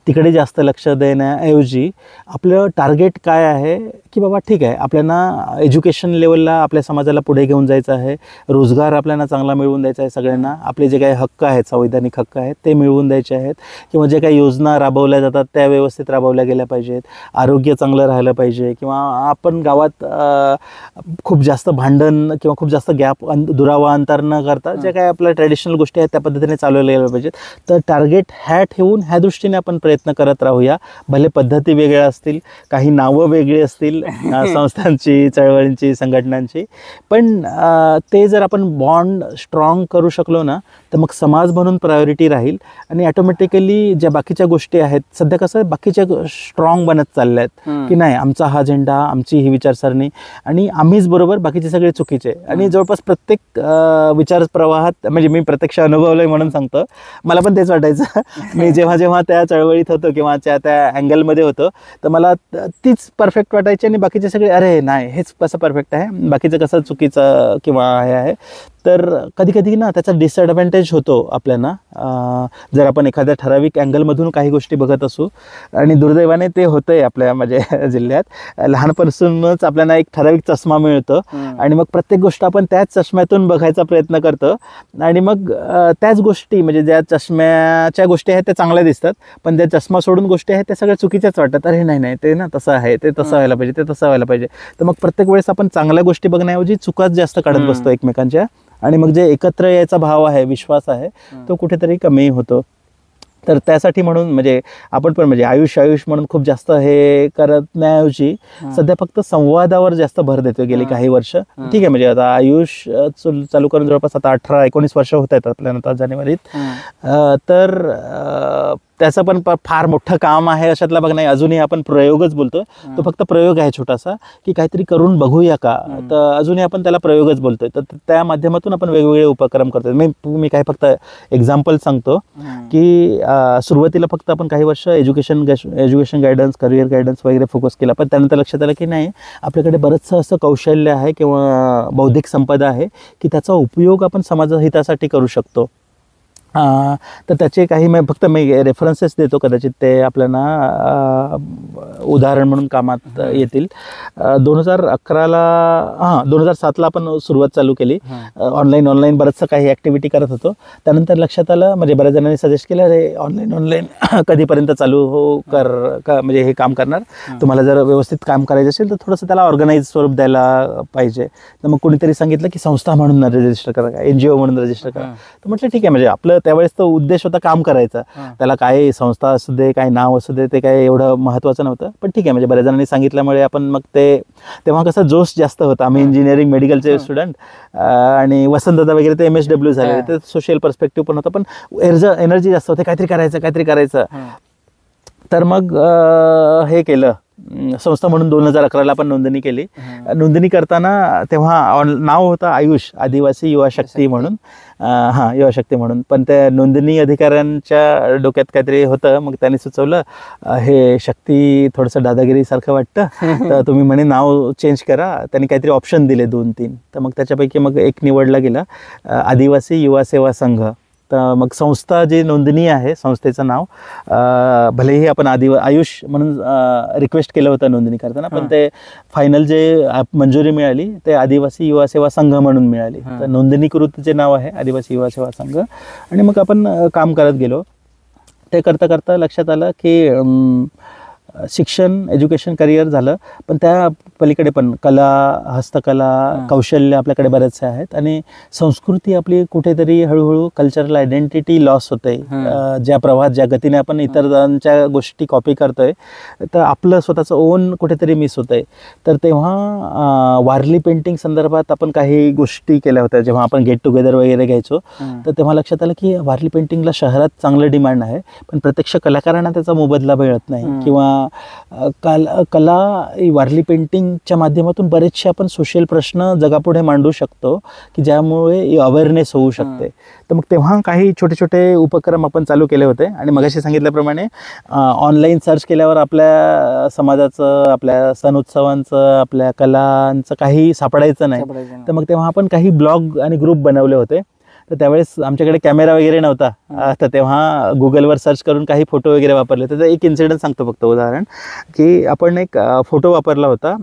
तिकडे जास्त लक्ष देण्याऐवजी आपलं टार्गेट काय आहे की बाबा ठीक आहे, आपल्याला एज्युकेशन लेवलला आपल्या समाजाला पुढे घेऊन जायचं आहे, रोजगार आपल्याला चांगला मिळवून द्यायचा आहे सगळ्यांना, आपले जे काही हक्क आहेत, संवैधानिक हक्क आहेत ते मिळवून द्यायचे आहेत, किंवा जे काही योजना राबवल्या जातात त्या व्यवस्थित राबवल्या गेल्या पाहिजेत, आरोग्य चांगलं राहिलं पाहिजे, किंवा आपण गावात खूप जास्त भांडण किंवा खूप जास्त गॅप दुरावा अंतर न करता जे काही आपल्या ट्रॅडिशनल गोष्टी आहेत त्या पद्धतीने चालवल्या गेल्या पाहिजेत. तर टार्गेट ह्या ठेवून ह्या दृष्टीने आपण प्रयत्न करत राहूया. भले पद्धती वेगळ्या असतील, काही नावं वेगळी असतील संस्थांची, चळवळींची, संघटनांची, पण ते जर आपण बॉन्ड स्ट्रॉंग करू शकलो ना तर मग समाज म्हणून प्रायोरिटी राहील आणि ऑटोमॅटिकली ज्या बाकीच्या गोष्टी आहेत, सध्या कसं बाकीच्या स्ट्रॉंग बनत चालल्या आहेत की नाही आमचा हा झेंडा, आमची ही विचारसरणी आणि आम्हीच बरोबर, बाकीचे सगळे चुकीचे. आणि जवळपास प्रत्येक विचार प्रवाहात, म्हणजे मी प्रत्यक्ष अनुभवलंय म्हणून सांगतो, मला पण तेच वाटायचं. मी जेव्हा जेव्हा त्या चळवळीत होतो किंवा त्या अँगलमध्ये होतो तर मला तीच परफेक्ट वाटायची आणि बाकीचे सगळे अरे नाही हेच कसं परफेक्ट आहे, बाकीचं कसं चुकीचं किंवा हे आहे. तर कधी कधी ना त्याचा डिसएडव्हान्टेज होतो आपल्याला, जर आपण एखाद्या ठराविक अँगलमधून काही गोष्टी बघत असू. आणि दुर्दैवाने ते होतंय आपल्या म्हणजे जिल्ह्यात. लहानपासूनच आपल्याला एक ठराविक चष्मा मिळतो आणि मग प्रत्येक गोष्ट आपण त्याच चष्म्यातून बघायचा प्रयत्न करतो आणि मग त्याच गोष्टी, म्हणजे ज्या चष्म्याच्या गोष्टी आहेत त्या चांगल्या दिसतात, पण त्या चष्मा सोडून गोष्टी आहेत त्या सगळ्या चुकीच्याच वाटतात. अरे नाही नाही ते ना तसं आहे, ते तसं व्हायला पाहिजे, ते तसं व्हायला पाहिजे. तर मग प्रत्येक वेळेस आपण चांगल्या गोष्टी बघण्याऐवजी चुकाच जास्त काढत बसतो एकमेकांच्या, आणि मग जे एकत्र यायचा भाव आहे, विश्वास आहे, तो कुठेतरी कमी होतो. तर त्यासाठी म्हणून म्हणजे आपण पण म्हणजे आयुष म्हणून खूप जास्त हे करण्याऐवजी सध्या फक्त संवादावर जास्त भर देतो गेली काही वर्ष. ठीक आहे, म्हणजे आता आयुष चालू करून जवळपास आता 18-19 वर्ष होत आहेत आपल्याला आता जानेवारीत. तर त्याचं पण फार मोठं काम आहे अशातला बघ नाही. अजूनही आपण प्रयोगच बोलतो, तो फक्त प्रयोग आहे छोटासा, की काहीतरी करून बघूया का. तर अजूनही आपण त्याला प्रयोगच बोलतोय. तर त्या माध्यमातून आपण वेगवेगळे उपक्रम करतोय. मी काही फक्त एक्झाम्पल सांगतो की सुरुवातीला फक्त आपण काही वर्ष एज्युकेशन गायडन्स, करिअर गायडन्स वगैरे फोकस केला, पण त्यानंतर लक्षात आलं की नाही आपल्याकडे बरंचसं असं कौशल्य आहे किंवा बौद्धिक संपदा आहे की त्याचा उपयोग आपण समाजहितासाठी करू शकतो. तर त्याचे काही फक्त मी रेफरन्सेस देतो, कदाचित ते आपल्याला उदाहरण म्हणून कामात येतील. 2007ला आपण सुरुवात चालू केली. ऑनलाईन बरंचसं काही ॲक्टिव्हिटी करत होतो. त्यानंतर लक्षात आलं, म्हणजे बऱ्याच जणांनी सजेस्ट केलं, अरे ऑनलाईन कधीपर्यंत चालू म्हणजे हे काम करणार, तुम्हाला जर व्यवस्थित काम करायचं असेल तर थोडंसं त्याला ऑर्गनाईज स्वरूप द्यायला पाहिजे. तर मग कोणीतरी सांगितलं की संस्था म्हणून रजिस्टर करा, NGO म्हणून रजिस्टर करा. तर म्हटलं ठीक आहे, म्हणजे आपलं त्यावेळेस तो उद्देश होता काम करायचा, त्याला काय संस्था असू दे, काय नाव असू दे, ते काय एवढं महत्त्वाचं नव्हतं. पण ठीक आहे, म्हणजे बऱ्याच जणांनी सांगितल्यामुळे आपण मग तेव्हा कसं जोश जास्त होता. आम्ही इंजिनिअरिंग मेडिकलचे स्टुडंट आणि वसंतदादा वगैरे ते MSW झाले, ते सोशल पर्स्पेक्टिव्ह पण होतं, पण एनर्जी जास्त होते, काहीतरी करायचं. तर मग हे केलं, संस्था म्हणून 2011ला आपण नोंदणी केली. नोंदणी करताना तेव्हा नाव होतं आयुष आदिवासी युवा शक्ती म्हणून. युवा शक्ती म्हणून. पण त्या नोंदणी अधिकाऱ्यांच्या डोक्यात काहीतरी होतं, मग त्यांनी सुचवलं हे शक्ती थोडंसं दादागिरीसारखं वाटतं, तर तुम्ही म्हणे नाव चेंज करा. त्यांनी काहीतरी ऑप्शन दिले 2-3, तर मग त्याच्यापैकी मग एक निवडला गेला, आदिवासी युवा सेवा संघ. तर मग संस्था जी नोंदणी आहे, संस्थेचं नाव भलेही आपण आयुष म्हणून रिक्वेस्ट केलं होतं नोंदणी करताना, पण ते फायनल जे मंजुरी मिळाली ते आदिवासी युवा सेवा संघ म्हणून मिळाली. तर नोंदणीकृत जे नाव आहे आदिवासी युवा सेवा संघ. आणि मग आपण काम करत गेलो. ते करता करता लक्षात आलं की शिक्षण, एज्युकेशन, करिअर झालं, पण त्या पलीकडे पण कला, हस्तकला, कौशल्य आपल्याकडे बरेचसे आहेत. आणि संस्कृती आपली कुठेतरी हळूहळू कल्चरल आयडेंटिटी लॉस होते. ज्या प्रवाहात, ज्या गतीने आपण इतरांच्या गोष्टी कॉपी करतोय, तर आपलं स्वतःचं ओन कुठेतरी मिस होतंय. तर तेव्हा वारली पेंटिंग संदर्भात आपण काही गोष्टी केल्या होत्या. जेव्हा आपण गेट टुगेदर वगैरे घ्यायचो, तर तेव्हा लक्षात आलं की वारली पेंटिंगला शहरात चांगलं डिमांड आहे, पण प्रत्यक्ष कलाकारांना त्याचा मोबदला मिळत नाही, किंवा कला वारली पेंटिंगच्या माध्यमातून बरेचसे आपण सोशल प्रश्न जगापुढे मांडू शकतो की ज्यामुळे अवेअरनेस होऊ शकते. तर मग तेव्हा काही छोटे छोटे उपक्रम आपण चालू केले होते आणि मगाशी सांगितल्याप्रमाणे ऑनलाईन सर्च केल्यावर आपल्या समाजाचं, आपल्या सण उत्सवांचं, आपल्या कलांचं काही सापडायचं नाही. तर मग तेव्हा आपण काही ब्लॉग आणि ग्रुप बनवले होते. तर त्यावेळेस आमच्याकडे कॅमेरा वगैरे नव्हता, तर तेव्हा गुगलवर सर्च करून काही फोटो वगैरे वापरले. त्याचा एक इन्सिडेंट सांगतो फक्त उदाहरण, की आपण एक फोटो वापरला होता,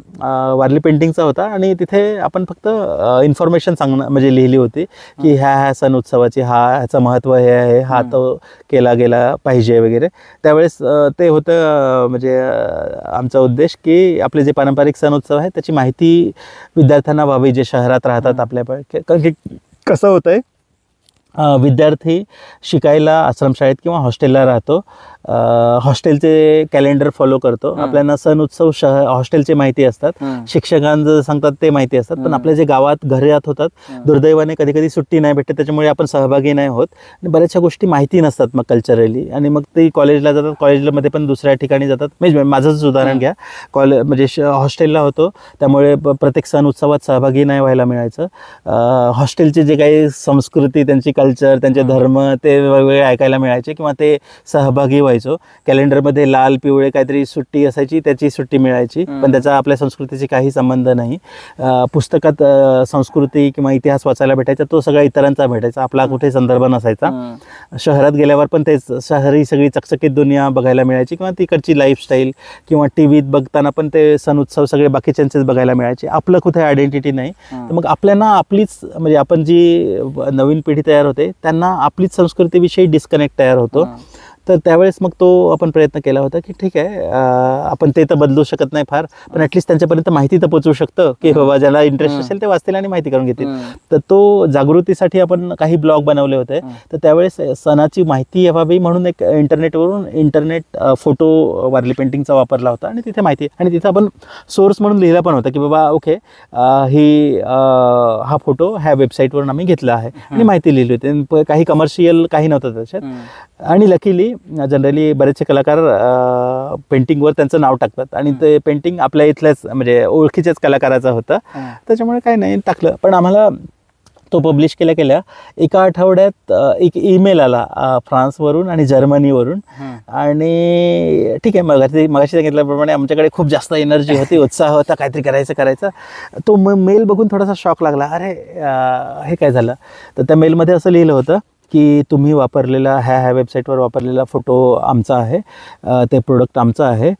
वारली पेंटिंगचा होता आणि तिथे आपण फक्त इन्फॉर्मेशन म्हणजे लिहिली होती की ह्या सण उत्सवाची ह्याचं महत्त्व हे आहे, हा तो केला गेला पाहिजे वगैरे. त्यावेळेस ते होतं म्हणजे आमचा उद्देश की आपले जे पारंपरिक सण उत्सव आहेत त्याची माहिती विद्यार्थ्यांना व्हावी जे शहरात राहतात आपल्या. कारण की कसं होतं आहे, विद्यार्थी शिकायला आश्रमशाळेत किंवा हॉस्टेलला राहतो, हॉस्टेलचे कॅलेंडर फॉलो करतो, आपल्याला सण उत्सव हॉस्टेलचे माहिती असतात, शिक्षकांचं सांगतात ते माहिती असतात, पण आपल्या जे गावात घरात होतात दुर्दैवाने कधी कधी सुट्टी नाही भेटते, त्याच्यामुळे आपण सहभागी नाही होत आणि बऱ्याचशा गोष्टी माहिती नसतात मग कल्चरली. आणि मग ते कॉलेजला जातात, कॉलेजमध्ये पण दुसऱ्या ठिकाणी जातात. म्हणजे माझंच उदाहरण घ्या, म्हणजे हॉस्टेलला होतो त्यामुळे प्रत्येक सण उत्सवात सहभागी नाही व्हायला मिळायचं. हॉस्टेलचे जे काही संस्कृती, त्यांची कल्चर, त्यांचे धर्म ते वेगवेगळे ऐकायला मिळायचे किंवा ते सहभागी व्हायचो. कॅलेंडरमध्ये लाल पिवळे काहीतरी सुट्टी असायची, त्याची सुट्टी मिळायची, पण त्याचा आपल्या संस्कृतीशी काही संबंध नाही. पुस्तकात संस्कृती किंवा इतिहास वाचायला भेटायचा, तो सगळा इतरांचा भेटायचा, आपला कुठे संदर्भ नसायचा. शहरात गेल्यावर पण तेच, शहरी सगळी चकचकीत दुनिया बघायला मिळायची किंवा तिकडची लाईफस्टाईल, किंवा टी व्हीत बघताना पण ते सण उत्सव सगळे बाकीच्यांचेच बघायला मिळायचे. आपलं कुठे आयडेंटिटी नाही. तर मग आपल्याला आपलीच, म्हणजे आपण जी नवीन पिढी तयार होते त्यांना आपलीच संस्कृतीविषयी डिस्कनेक्ट तयार होतो. तर त्यावेळेस मग तो आपण प्रयत्न केला होता की ठीक आहे, आपण ते तर बदलू शकत नाही फार, पण ॲटलिस्ट त्यांच्यापर्यंत माहिती तर पोचवू शकतं की बाबा ज्याला इंटरेस्ट असेल ते वाचतील आणि माहिती करून घेतील. तर तो जागृतीसाठी आपण काही ब्लॉग बनवले होते. तर त्यावेळेस सणाची माहिती व्हावी म्हणून एक इंटरनेट फोटो वारली पेंटिंगचा वापरला होता आणि तिथे माहिती, आणि तिथे आपण सोर्स म्हणून लिहिला पण होता की बाबा ओके हा फोटो ह्या वेबसाईटवरून आम्ही घेतला आहे आणि माहिती लिहिली होती. काही कमर्शियल काही नव्हतं त्याच्यात. आणि लकीली जनरली बरेचसे कलाकार पेंटिंगवर त्यांचं नाव टाकतात आणि ते पेंटिंग आपल्या इथल्याच म्हणजे ओळखीच्याच कलाकाराचं होतं, त्याच्यामुळे काही नाही टाकलं. पण आम्हाला तो पब्लिश केल्या एका आठवड्यात एक ईमेल आला फ्रान्सवरून आणि जर्मनीवरून. आणि ठीक आहे, मगाशी सांगितल्याप्रमाणे आमच्याकडे खूप जास्त एनर्जी होती, उत्साह होता, काहीतरी करायचं. तो मेल बघून थोडासा शॉक लागला, अरे हे काय झालं. तर त्या मेलमध्ये असं लिहिलं होतं की तुम्ही वापरलेला ह्या वेबसाईटवर वापरलेला फोटो आमचा आहे, ते प्रोडक्ट आमचं आहे,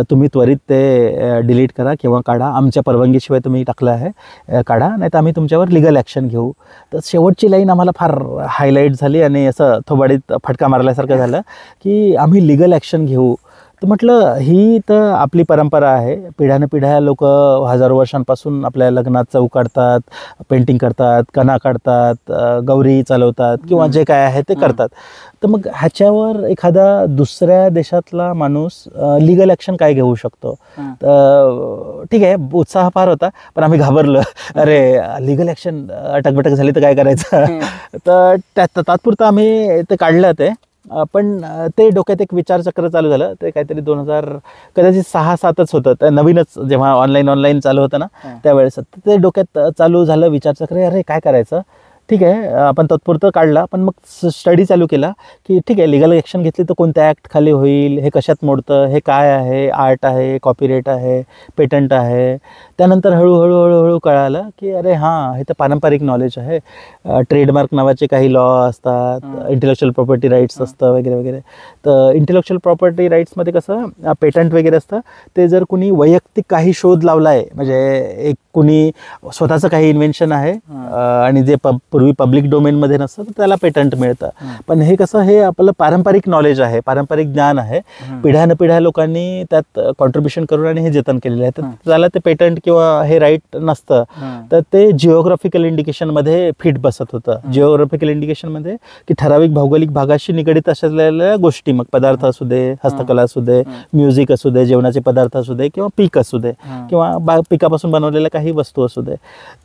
तुम्ही त्वरित ते डिलीट करा किंवा काढा, आमच्या परवानगीशिवाय तुम्ही टाकलं आहे, काढा, नाही तर आम्ही तुमच्यावर लिगल ॲक्शन घेऊ. तर शेवटची लाईन आम्हाला फार हायलाईट झाली आणि असं थोबाडीत फटका मारल्यासारखं झालं की आम्ही लिगल ॲक्शन घेऊ. तर म्हटलं ही तर आपली परंपरा आहे, पिढ्यानपिढ्या लोक हजारो वर्षांपासून आपल्या लग्नात चव काढतात, पेंटिंग करतात, कणा काढतात, गौरी चालवतात किंवा जे काय आहे ते करतात. तर मग ह्याच्यावर एखादा दुसऱ्या देशातला माणूस लिगल ॲक्शन काय घेऊ शकतो. तर ठीक आहे, उत्साह फार होता, पण आम्ही घाबरलो, अरे लिगल ॲक्शन अटकबटक झाली तर काय करायचं. तर तात्पुरतं आम्ही ते काढलं ते. पण ते डोक्यात एक विचारचक्र चालू झालं. ते काहीतरी 2000 कदाचित 6-7च होतं, तर नवीनच जेव्हा ऑनलाईन चालू होतं ना त्यावेळेस ते डोक्यात चालू झालं विचारचक्र, अरे काय करायचं. ठीक आहे, आपण तात्पुरतं काढला, पण मग स्टडी चालू केला की ठीक आहे, लिगल ॲक्शन घेतली तर कोणत्या ॲक्ट खाली होईल, हे कशात मोडतं, हे काय आहे, आर्ट आहे, कॉपीराईट आहे, पेटंट आहे. त्यानंतर हळूहळू कळालं की अरे हां, हे तर पारंपरिक नॉलेज आहे, ट्रेडमार्क नावाचे काही लॉ असतात, इंटेलेक्च्युअल प्रॉपर्टी राईट्स असतं वगैरे. तर इंटेलेक्च्युअल प्रॉपर्टी राईट्समध्ये कसं पेटंट वगैरे असतं, ते जर कुणी वैयक्तिक काही शोध लावला आहे, म्हणजे एक कुणी स्वतःचं काही इन्व्हेन्शन आहे आणि जे पूर्वी पब्लिक डोमेनमध्ये नसतं तर त्याला पेटंट मिळतं. पण हे कसं, हे आपलं पारंपरिक नॉलेज आहे, पारंपरिक ज्ञान आहे, पिढ्यानपिढ्या लोकांनी त्यात कॉन्ट्रीब्युशन करून आणि हे जतन केलेलं आहे. तर त्याला ते पेटंट किंवा हे राईट नसतं. तर ते जिओग्राफिकल इंडिकेशनमध्ये फिट बसत होतं. जिओग्राफिकल इंडिकेशनमध्ये की ठराविक भौगोलिक भागाशी निगडित असलेल्या गोष्टी, मग पदार्थ असू दे, हस्तकला असू दे, म्युझिक असू दे, जेवणाचे पदार्थ असू दे किंवा पीक असू दे किंवा पिकापासून बनवलेल्या काही वस्तू असू दे.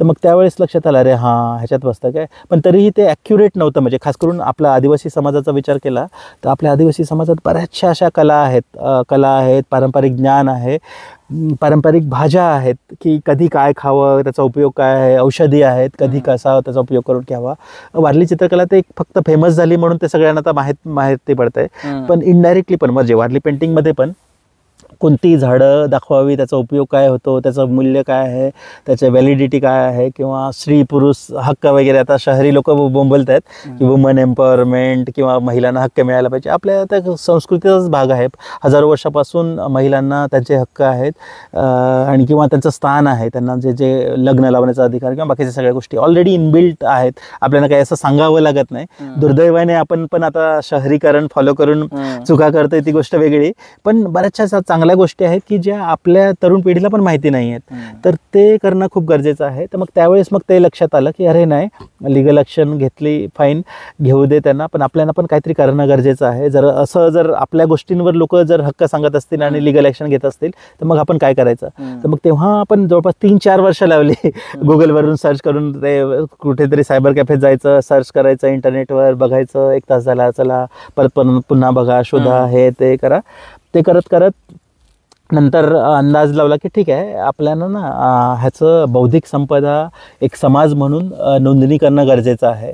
तर मग त्यावेळेस लक्षात आलं, अरे हां, ह्याच्यात बसतं आहे, पण तरीही ते ॲक्युरेट नव्हतं. म्हणजे खास करून आपला आदिवासी समाजाचा विचार केला तर आपल्या आदिवासी समाजात बऱ्याचशा अशा कला आहेत, पारंपरिक ज्ञान आहे, पारंपरिक भाज्या आहेत की कधी काय खावं, त्याचा उपयोग काय आहे, औषधी आहेत, कधी कसा त्याचा उपयोग करून घ्यावा. वारली चित्रकला ते फक्त फेमस झाली म्हणून ते सगळ्यांना आता माहिती पडतंय, पण इनडायरेक्टली पण म्हणजे वारली पेंटिंगमध्ये पण कोणती झाडं दाखवावी, त्याचा उपयोग काय होतो, त्याचं मूल्य काय आहे, त्याची व्हॅलिडिटी काय आहे, किंवा स्त्री पुरुष हक्क वगैरे. आता शहरी लोक बोंबलत आहेत की वुमन एम्पॉवरमेंट किंवा महिलांना हक्क मिळायला पाहिजे. आपल्या त्या संस्कृतीचाच भाग आहे. हजारो वर्षापासून महिलांना त्यांचे हक्क आहेत आणि किंवा त्यांचं स्थान आहे. त्यांना जे लग्न लावण्याचा अधिकार किंवा बाकीच्या सगळ्या गोष्टी ऑलरेडी इनबिल्ट आहेत. आपल्याला काही असं सांगावं लागत नाही. दुर्दैवाने आपण पण आता शहरीकरण फॉलो करून चुका करतोय, ती गोष्ट वेगळी. पण बऱ्याचशा चांगल्या गोष्टी आहेत की ज्या आपल्या तरुण पिढीला पण माहिती नाही आहेत, तर ते करणं खूप गरजेचं आहे. तर मग त्यावेळेस मग ते लक्षात आलं की अरे नाही, लीगल ॲक्शन घेतली, फाईन घेऊ दे त्यांना, पण आपल्याला पण काहीतरी करणं गरजेचं आहे. जर आपल्या गोष्टींवर लोक जर हक्क सांगत असतील आणि लीगल ॲक्शन घेत असतील तर मग आपण काय करायचं. तर मग तेव्हा आपण जवळपास 3-4 वर्ष लावली गुगलवरून सर्च करून. ते कुठेतरी सायबर कॅफेत जायचं, सर्च करायचं, इंटरनेटवर बघायचं, 1 तास झाला, चला परत पुन्हा बघा, शोधा, हे ते करा. ते करत करत नंतर अंदाज लावला की ठीक आहे, आपल्याला ना ह्याचं बौद्धिक संपदा एक समाज म्हणून नोंदणी करणं गरजेचं आहे.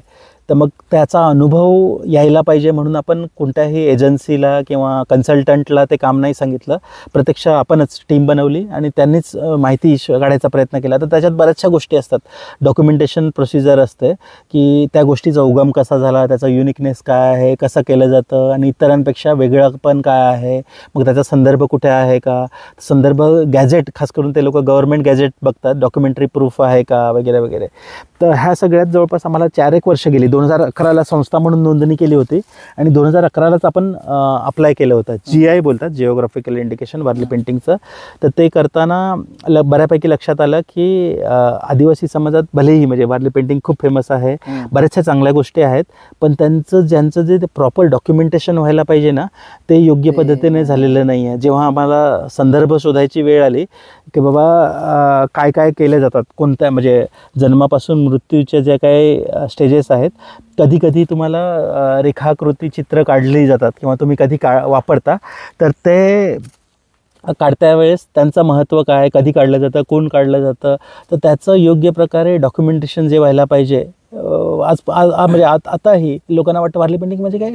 तर मग त्याचा अनुभव यायला पाहिजे म्हणून आपण कोणत्याही एजन्सीला किंवा कन्सल्टंटला ते काम नाही सांगितलं. प्रत्यक्ष आपणच टीम बनवली आणि त्यांनीच माहिती काढायचा प्रयत्न केला. तर त्याच्यात बऱ्याचशा गोष्टी असतात. डॉक्युमेंटेशन प्रोसिजर असते की त्या गोष्टीचा उगम कसा झाला, त्याचा युनिकनेस काय आहे, कसं केलं जातं आणि इतरांपेक्षा वेगळंपण काय आहे, मग त्याचा संदर्भ कुठे आहे का, संदर्भ गॅझेट, खास करून ते लोक गव्हर्नमेंट गॅझेट बघतात, डॉक्युमेंटरी प्रूफ आहे का वगैरे वगैरे. तर ह्या सगळ्यात जवळपास आम्हाला 4-1 वर्ष गेली. 2011ला संस्था म्हणून नोंदणी केली होती आणि 2011लाच आपण अप्लाय केलं होतं. GI बोलतात, जिओग्राफिकल इंडिकेशन, वारली पेंटिंगचं. तर ते करताना बऱ्यापैकी लक्षात आलं की आदिवासी समाजात भलेही म्हणजे वारली पेंटिंग खूप फेमस आहे, बऱ्याचशा चांगल्या गोष्टी आहेत, पण ज्यांचं जे प्रॉपर डॉक्युमेंटेशन व्हायला पाहिजे ना, ते योग्य पद्धतीने झालेलं नाही आहे. जेव्हा आम्हाला संदर्भ शोधायची वेळ आली की बाबा काय काय केले जातात, कोणत्या म्हणजे जन्मापासून मृत्यूचे जे काही स्टेजेस आहेत, कधी कधी तुम्हाला रेखाकृती चित्र काढली जातात किंवा तुम्ही कधी वापरता, तर ते काढत्या वेळेस त्यांचं महत्त्व काय, कधी काढलं जातं, कोण काढलं जातं, तर त्याचं योग्य प्रकारे डॉक्युमेंटेशन जे व्हायला पाहिजे. म्हणजे आताही लोकांना वाटतं वारली पेंटिंग म्हणजे काय,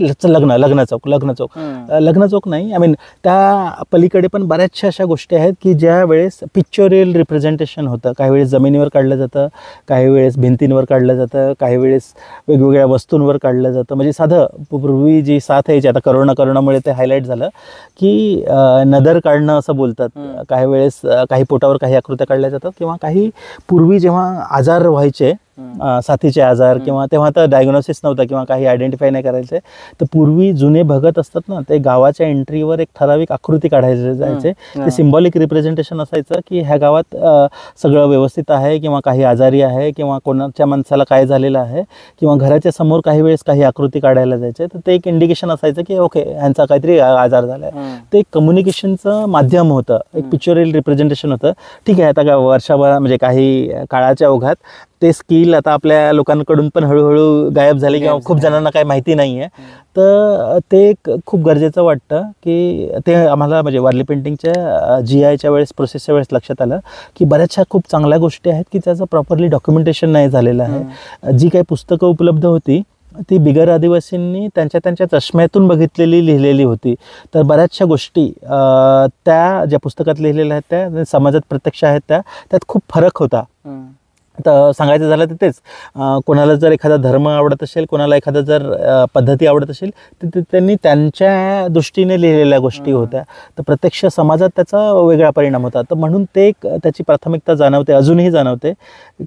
लग्न चौक नाही. आय मीन त्या पलीकडे पण बऱ्याचशा अशा गोष्टी आहेत की ज्या वेळेस पिक्चोरियल रिप्रेझेंटेशन होतं. काही वेळेस जमिनीवर काढलं जातं, काही वेळेस भिंतींवर काढलं जातं, काही वेळेस वेगवेगळ्या वस्तूंवर काढलं जातं. म्हणजे साधं पूर्वी जी साथ यायची, आता करोनामुळे ते हायलाईट झालं की नदर काढणं असं बोलतात. काही वेळेस काही पोटावर काही आकृत्या काढल्या जातात, किंवा काही पूर्वी जेव्हा आजार व्हायचे, साथीचे आजार, किंवा तेव्हा तर डायग्नोसिस नव्हता किंवा काही आयडेंटिफाय नाही करायचे, तर पूर्वी जुने भगत असतात ना, ते गावाच्या एंट्रीवर एक ठराविक आकृती काढायचे जायचे. ते सिम्बॉलिक रिप्रेझेंटेशन असायचं की ह्या गावात सगळं व्यवस्थित आहे, किंवा काही आजारी आहे, किंवा कोणाच्या माणसाला काय झालेलं आहे, किंवा घराच्या समोर काही वेळेस काही आकृती काढायला जायचे. तर ते एक इंडिकेशन असायचं की ओके, ह्यांचा काहीतरी आजार झाला आहे. ते कम्युनिकेशनचं माध्यम होतं, एक पिक्चोरियल रिप्रेझेंटेशन होतं. ठीक आहे, आता वर्षभर म्हणजे काही काळाच्या ओघात ते स्किल आता आपल्या लोकांकडून पण हळूहळू गायब झाले, किंवा खूप जणांना काही माहिती नाही आहे. तर ते खूप गरजेचं वाटतं की ते आम्हाला म्हणजे वारली पेंटिंगच्या GIच्या वेळेस, प्रोसेसच्या वेळेस लक्षात आलं की बऱ्याचशा खूप चांगल्या गोष्टी आहेत की त्याचं प्रॉपरली डॉक्युमेंटेशन नाही झालेलं आहे. जी काही पुस्तकं उपलब्ध होती ती बिगर आदिवासींनी त्यांच्या चष्म्यातून बघितलेली, लिहिलेली होती. तर बऱ्याचशा गोष्टी त्या ज्या पुस्तकात लिहिलेल्या आहेत त्या समाजात प्रत्यक्ष आहेत त्यात खूप फरक होता. तर सांगायचं झालं तर तेच, कोणाला जर एखादा धर्म आवडत असेल, कोणाला एखादा जर पद्धती आवडत असेल, तर त्यांनी त्यांच्या दृष्टीने लिहिलेल्या गोष्टी होत्या. तर प्रत्यक्ष समाजात त्याचा वेगळा परिणाम होता. तर म्हणून ते त्याची प्राथमिकता जाणवते, अजूनही जाणवते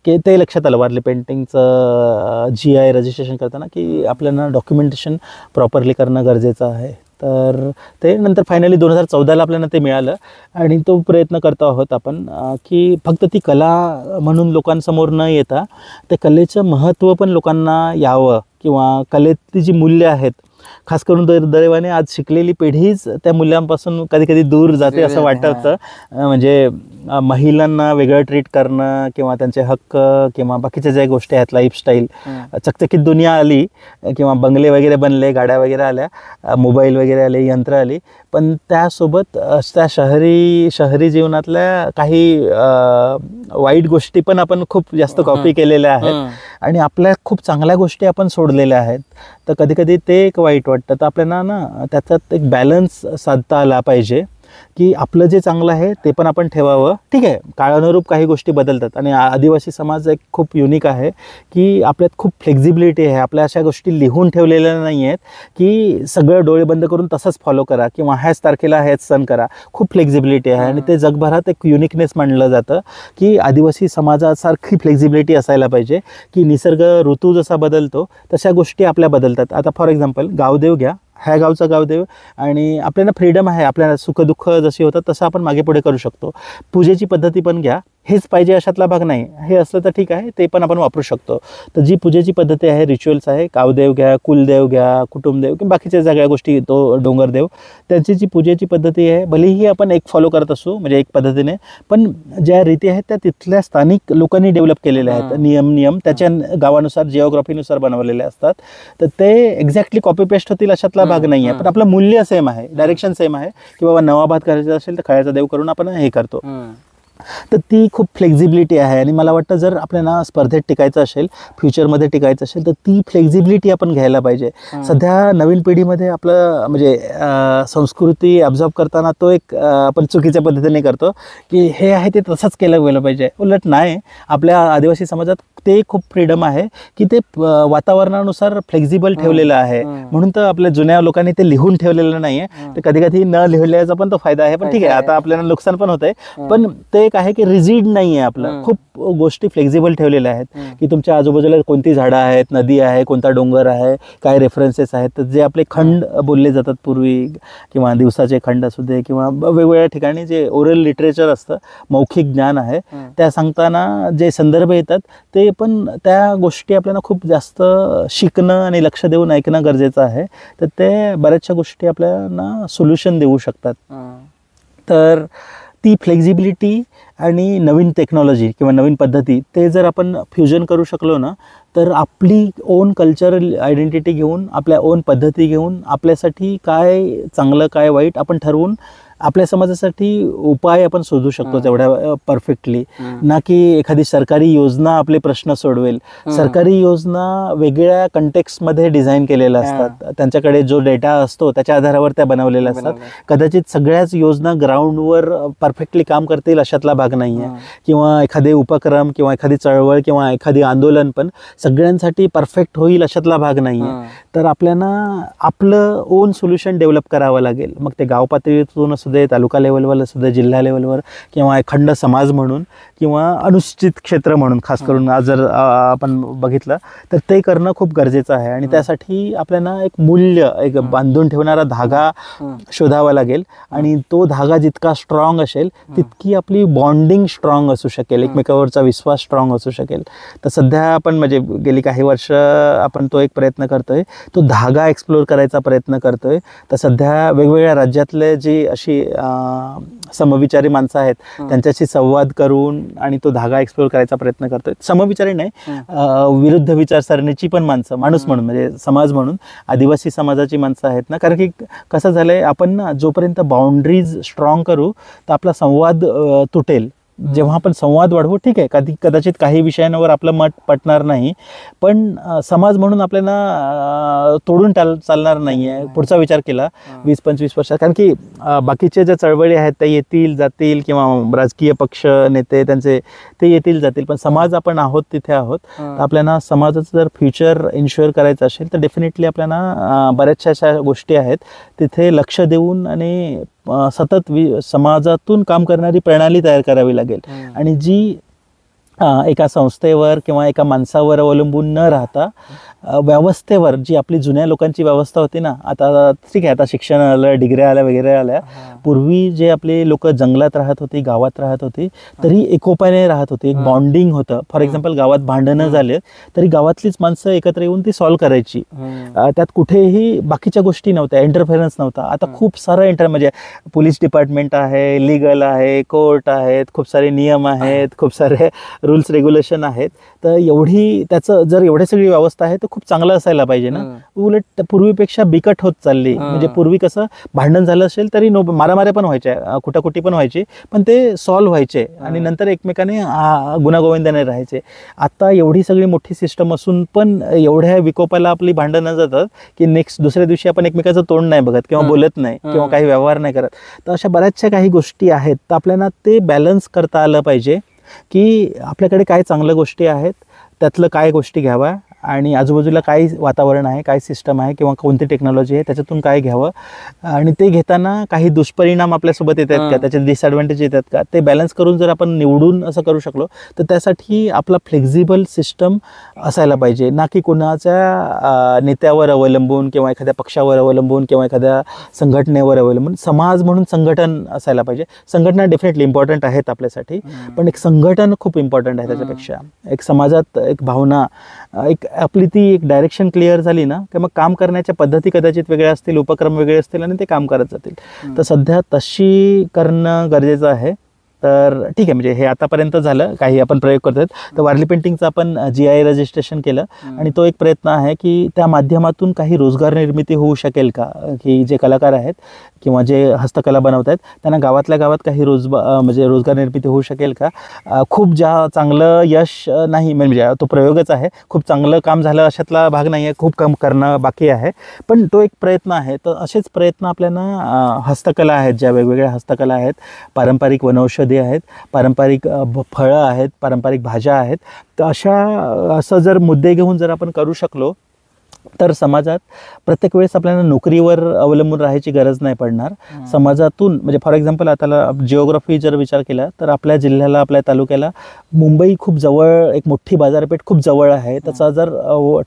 की ते लक्षात आलं वारली पेंटिंगचं GI रजिस्ट्रेशन करताना की आपल्याला डॉक्युमेंटेशन प्रॉपरली करणं गरजेचं आहे. तर ते नंतर फायनली 2014ला आपल्याला ते मिळालं आणि तो प्रयत्न करतो आहोत आपण की फक्त ती कला म्हणून लोकांसमोर न येता त्या कलेचं महत्त्व पण लोकांना यावं, किंवा कलेतली जी मूल्य आहेत खास करून दैवाने आज शिकलेली पिढीच त्या मूल्यांपासून कधी कधी दूर जाते असं वाटतं. म्हणजे महिलांना वेगळं ट्रीट करणं किंवा त्यांचे हक्क किंवा बाकीच्या ज्या गोष्टी आहेत, लाईफस्टाईल, चकचकीत दुनिया आली किंवा बंगले वगैरे बनले, गाड्या वगैरे आल्या, मोबाईल वगैरे आले, यंत्र आली, पण त्यासोबत त्या शहरी जीवनातल्या काही वाईट गोष्टी पण आपण खूप जास्त कॉपी केलेल्या आहेत आणि आपल्या खूप चांगल्या गोष्टी आपण सोडलेल्या आहेत. तर कधी कधी ते एक वाईट वाटतं. तर आपल्याला ना त्याच्यात एक बॅलन्स साधता आला पाहिजे की आपलं जे चांगलं आहे ते पण आपण ठेवावं. ठीक आहे, काळानुरूप काही गोष्टी बदलतात आणि आदिवासी समाज एक खूप युनिक आहे की आपल्यात खूप फ्लेक्झिबिलिटी आहे. आपल्या अशा गोष्टी लिहून ठेवलेल्या नाही आहेत की सगळं डोळे बंद करून तसंच फॉलो करा किंवा ह्याच तारखेला हेच सण करा. खूप फ्लेक्झिबिलिटी आहे आणि ते जगभरात एक युनिकनेस मानलं जातं की आदिवासी समाजासारखी फ्लेक्झिबिलिटी असायला पाहिजे की निसर्ग ऋतू जसा बदलतो तशा गोष्टी आपल्या बदलतात. आता फॉर एक्झाम्पल गावदेव घ्या, ह्या गावचा गावदेव आणि आपल्याला फ्रीडम आहे, आपल्याला सुखदुःख जशी होतात तसं आपण मागे पुढे करू शकतो. पूजेची पद्धती पण घ्या, हेच पाहिजे अशातला भाग नाही, हे असलं तर ठीक आहे, ते पण आपण वापरू शकतो. तर जी पूजेची पद्धती आहे, रिच्युअल्स आहे, गावदेव घ्या, कुलदेव घ्या, कुटुंबदेव किंवा बाकीच्या सगळ्या गोष्टी, तो डोंगरदेव, त्यांची जी पूजेची पद्धती आहे भलेही आपण एक फॉलो करत असू म्हणजे एक पद्धतीने, पण ज्या रीती आहेत त्या तिथल्या स्थानिक लोकांनी डेव्हलप केलेल्या आहेत. नियम त्याच्या गावानुसार, जिओग्राफीनुसार बनवलेले असतात. तर ते एक्झॅक्टली कॉपी पेस्ट होतील अशातला भाग नाही आहे, पण आपलं मूल्य सेम आहे, डायरेक्शन सेम आहे की बाबा नवा भात करायचा असेल तर खळ्याचा देव करून आपण हे करतो. तर ती खूप फ्लेक्झिबिलिटी आहे आणि मला वाटतं जर आपल्याला स्पर्धेत टिकायचं असेल, फ्युचरमध्ये टिकायचं असेल तर ती फ्लेक्झिबिलिटी आपण घ्यायला पाहिजे. सध्या नवीन पिढीमध्ये आपलं म्हणजे संस्कृती ॲब्झॉर्ब करताना तो एक आपण चुकीच्या पद्धतीने करतो की हे आहे ते तसंच केलं गेलं पाहिजे. उलट नाही, आपल्या आदिवासी समाजात ते खूप फ्रीडम आहे की ते वातावरणानुसार फ्लेक्झिबल ठेवलेलं आहे. म्हणून तर आपल्या जुन्या लोकांनी ते लिहून ठेवलेलं नाही आहे. ते कधी कधी न लिहिल्याचा पण तो फायदा आहे. पण ठीक आहे, आता आपल्याला नुकसान पण होत आहे, पण ते एक आहे की रिजिड नाही आहे आपलं. खूप गोष्टी फ्लेक्झिबल ठेवलेल्या आहेत की तुमच्या आजूबाजूला कोणती झाडं आहेत, नदी आहे, कोणता डोंगर आहे, काय रेफरन्सेस आहेत. तर जे आपले खंड बोलले जातात पूर्वी किंवा दिवसाचे खंड असू दे किंवा वेगवेगळ्या ठिकाणी जे ओरल लिटरेचर असतं, मौखिक ज्ञान आहे, त्या सांगताना जे संदर्भ येतात ते पण त्या गोष्टी आपल्याला खूप जास्त शिकणं आणि लक्ष देऊन ऐकणं गरजेचं आहे. तर ते बऱ्याचशा गोष्टी आपल्याला सोल्युशन देऊ शकतात. तर ती फ्लेक्झिबिलिटी आणि नवीन टेक्नॉलॉजी किंवा नवीन पद्धती ते जर आपण फ्युजन करू शकलो ना, तर आपली ओन कल्चरल आयडेंटिटी घेऊन, आपल्या ओन पद्धती घेऊन आपल्यासाठी काय चांगलं काय वाईट आपण ठरवून आपल्या समाजासाठी उपाय आपण शोधू शकतो तेवढ्या परफेक्टली. ना की एखादी सरकारी योजना आपले प्रश्न सोडवेल. सरकारी योजना वेगळ्या कंटेक्स्टमध्ये डिझाईन केलेल्या असतात, त्यांच्याकडे जो डेटा असतो त्याच्या आधारावर त्या बनवलेल्या असतात. कदाचित सगळ्याच योजना ग्राउंडवर परफेक्टली काम करतील अशातला भाग नाही आहे, किंवा एखादे उपक्रम किंवा एखादी चळवळ किंवा एखादी आंदोलन पण सगळ्यांसाठी परफेक्ट होईल अशातला भाग नाही आहे. तर आपल्याला आपलं ओन सोल्युशन डेव्हलप करावं लागेल. मग ते गाव पातळीतून असू दे, तालुका लेवलवर असू दे, जिल्हा लेवलवर किंवा अखंड समाज म्हणून किंवा अनुसूचित क्षेत्र म्हणून, खास करून आज जर आपण बघितलं तर ते करणं खूप गरजेचं आहे. आणि त्यासाठी आपल्याला एक मूल्य, एक बांधून ठेवणारा धागा शोधावा लागेल. आणि तो धागा जितका स्ट्रॉंग असेल तितकी आपली बॉन्डिंग स्ट्रॉंग असू शकेल, एकमेकावरचा विश्वास स्ट्रॉंग असू शकेल. तर सध्या आपण म्हणजे गेली काही वर्ष आपण तो एक प्रयत्न करतोय, तो धागा एक्सप्लोर करायचा प्रयत्न करतोय. तर सध्या वेगवेगळ्या राज्यातले जी अशी समविचारी माणसं आहेत त्यांच्याशी संवाद करून आणि तो धागा एक्सप्लोर करायचा प्रयत्न करतोय. समविचारी नाही, विरुद्ध विचारसरणीची पण माणसं, माणूस म्हणून म्हणजे समाज म्हणून आदिवासी समाजाची माणसं आहेत ना. कारण की कसं झालंय, आपण ना जोपर्यंत बाउंड्रीज स्ट्रॉंग करू तर आपला संवाद तुटेल. जेव्हा आपण संवाद वाढवू, ठीक आहे, कदाचित काही विषयांवर आपलं मत पटणार नाही, पण समाज म्हणून आपल्याला तोडून चालणार नाही आहे. पुढचा विचार केला 20-25 वर्षात, कारण की बाकीचे ज्या चळवळी आहेत त्या येतील जातील किंवा राजकीय पक्ष नेते त्यांचे ते येतील जातील, पण समाज आपण आहोत तिथे आहोत. तर आपल्याला समाजाचं जर फ्युचर इन्शुअर करायचं असेल तर डेफिनेटली आपल्याला बऱ्याचशा अशा गोष्टी आहेत तिथे लक्ष देऊन आणि सतत समाजातून काम करणारी प्रणाली तयार करावी लागेल. आणि जी एका संस्थेवर किंवा एका माणसावर अवलंबून न राहता व्यवस्थेवर, जी आपली जुन्या लोकांची व्यवस्था होती ना, आता ठीक आहे, आता शिक्षण आलं, डिग्र्या आल्या वगैरे आल्या, पूर्वी जे आपले लोक जंगलात राहत होती, गावात राहत होती, तरी एकोप्याने राहत होती, एक बॉन्डिंग होतं. फॉर एक्झाम्पल गावात भांडणं झाले तरी गावातलीच माणसं एकत्र येऊन ती सॉल्व्ह करायची. त्यात कुठेही बाकीच्या गोष्टी नव्हत्या, इंटरफेरन्स नव्हता. आता खूप सारं म्हणजे पोलीस डिपार्टमेंट आहे, लिगल आहे, कोर्ट आहेत, खूप सारे नियम आहेत, खूप सारे रूल्स रेग्युलेशन आहेत. तर त्याचं जर एवढी सगळी व्यवस्था आहे तर खूप चांगलं असायला पाहिजे ना. उलट पूर्वीपेक्षा बिकट होत चालली. म्हणजे पूर्वी कसं भांडण झालं असेल तरी मारामाऱ्या पण व्हायच्या, कुटाकुटी पण व्हायची, पण ते सॉल्व्ह व्हायचे आणि नंतर एकमेकाने गुण्यागोविंदाने राहायचे. आता एवढी सगळी मोठी सिस्टम असून पण एवढ्या विकोपाला आपली भांडणं जातात की दुसऱ्या दिवशी आपण एकमेकाचं तोंड नाही बघत किंवा बोलत नाही किंवा काही व्यवहार नाही करत. तर अशा बऱ्याचशा काही गोष्टी आहेत. तर आपल्याला ते बॅलन्स करता आलं पाहिजे की आपल्याकडे काय चांगल्या गोष्टी आहेत, त्यातलं काय गोष्टी घ्याव्या आणि आजूबाजूला काय वातावरण आहे, काय सिस्टम आहे किंवा कोणती टेक्नॉलॉजी आहे, त्याच्यातून काय घ्यावं आणि ते घेताना काही दुष्परिणाम आपल्यासोबत येतात का, त्याचे डिसएडव्हान्टेज येतात का, ते बॅलन्स करून जर आपण निवडून असं करू शकलो तर त्यासाठी आपला फ्लेक्झिबल सिस्टम असायला पाहिजे. ना की कोणाच्या नेत्यावर अवलंबून किंवा एखाद्या पक्षावर अवलंबून किंवा एखाद्या संघटनेवर अवलंबून. समाज म्हणून संघटन असायला पाहिजे. संघटना डेफिनेटली इम्पॉर्टंट आहेत आपल्यासाठी, पण एक संघटन खूप इम्पॉर्टंट आहे त्याच्यापेक्षा. एक समाजात एक भावना, एक आपली ती एक डायरेक्शन क्लिअर झाली ना की मग काम करण्याच्या पद्धती कदाचित वेगळ्या असतील, उपक्रम वेगळे असतील आणि ते काम करत जातील. तर सध्या तशी करणं गरजेचं आहे. तर ठीक आहे, म्हणजे हे आतापर्यंत झालं, काही आपण प्रयोग करतोय. तर वारली पेंटिंगचं आपण GI रजिस्ट्रेशन केलं आणि तो एक प्रयत्न आहे की त्या माध्यमातून काही रोजगार निर्मिती होऊ शकेल का, की जे कलाकार आहेत किंवा जे हस्तकला बनवत आहेत त्यांना गावातल्या गावात काही म्हणजे रोजगार निर्मिती होऊ शकेल का. खूप चांगलं यश नाही, म्हणजे तो प्रयोगच आहे, खूप चांगलं काम झालं अशातला भाग नाही आहे, खूप काम करणं बाकी आहे, पण तो एक प्रयत्न आहे. तर असेच प्रयत्न आपल्याला हस्तकला आहेत, ज्या वेगवेगळ्या हस्तकला आहेत, पारंपरिक वनौषधी आहेत, पारंपरिक फळं आहेत, पारंपरिक भाज्या आहेत, तर असं जर मुद्दे घेऊन जर आपण करू शकलो तर समाजात प्रत्येक वेळेस आपल्याला नोकरीवर अवलंबून राहायची गरज नाही पडणार. समाजातून म्हणजे फॉर एक्झाम्पल आता जिओग्राफी जर विचार केला तर आपल्या जिल्ह्याला, आपल्या तालुक्याला मुंबई खूप जवळ, एक मोठी बाजारपेठ खूप जवळ आहे. त्याचा जर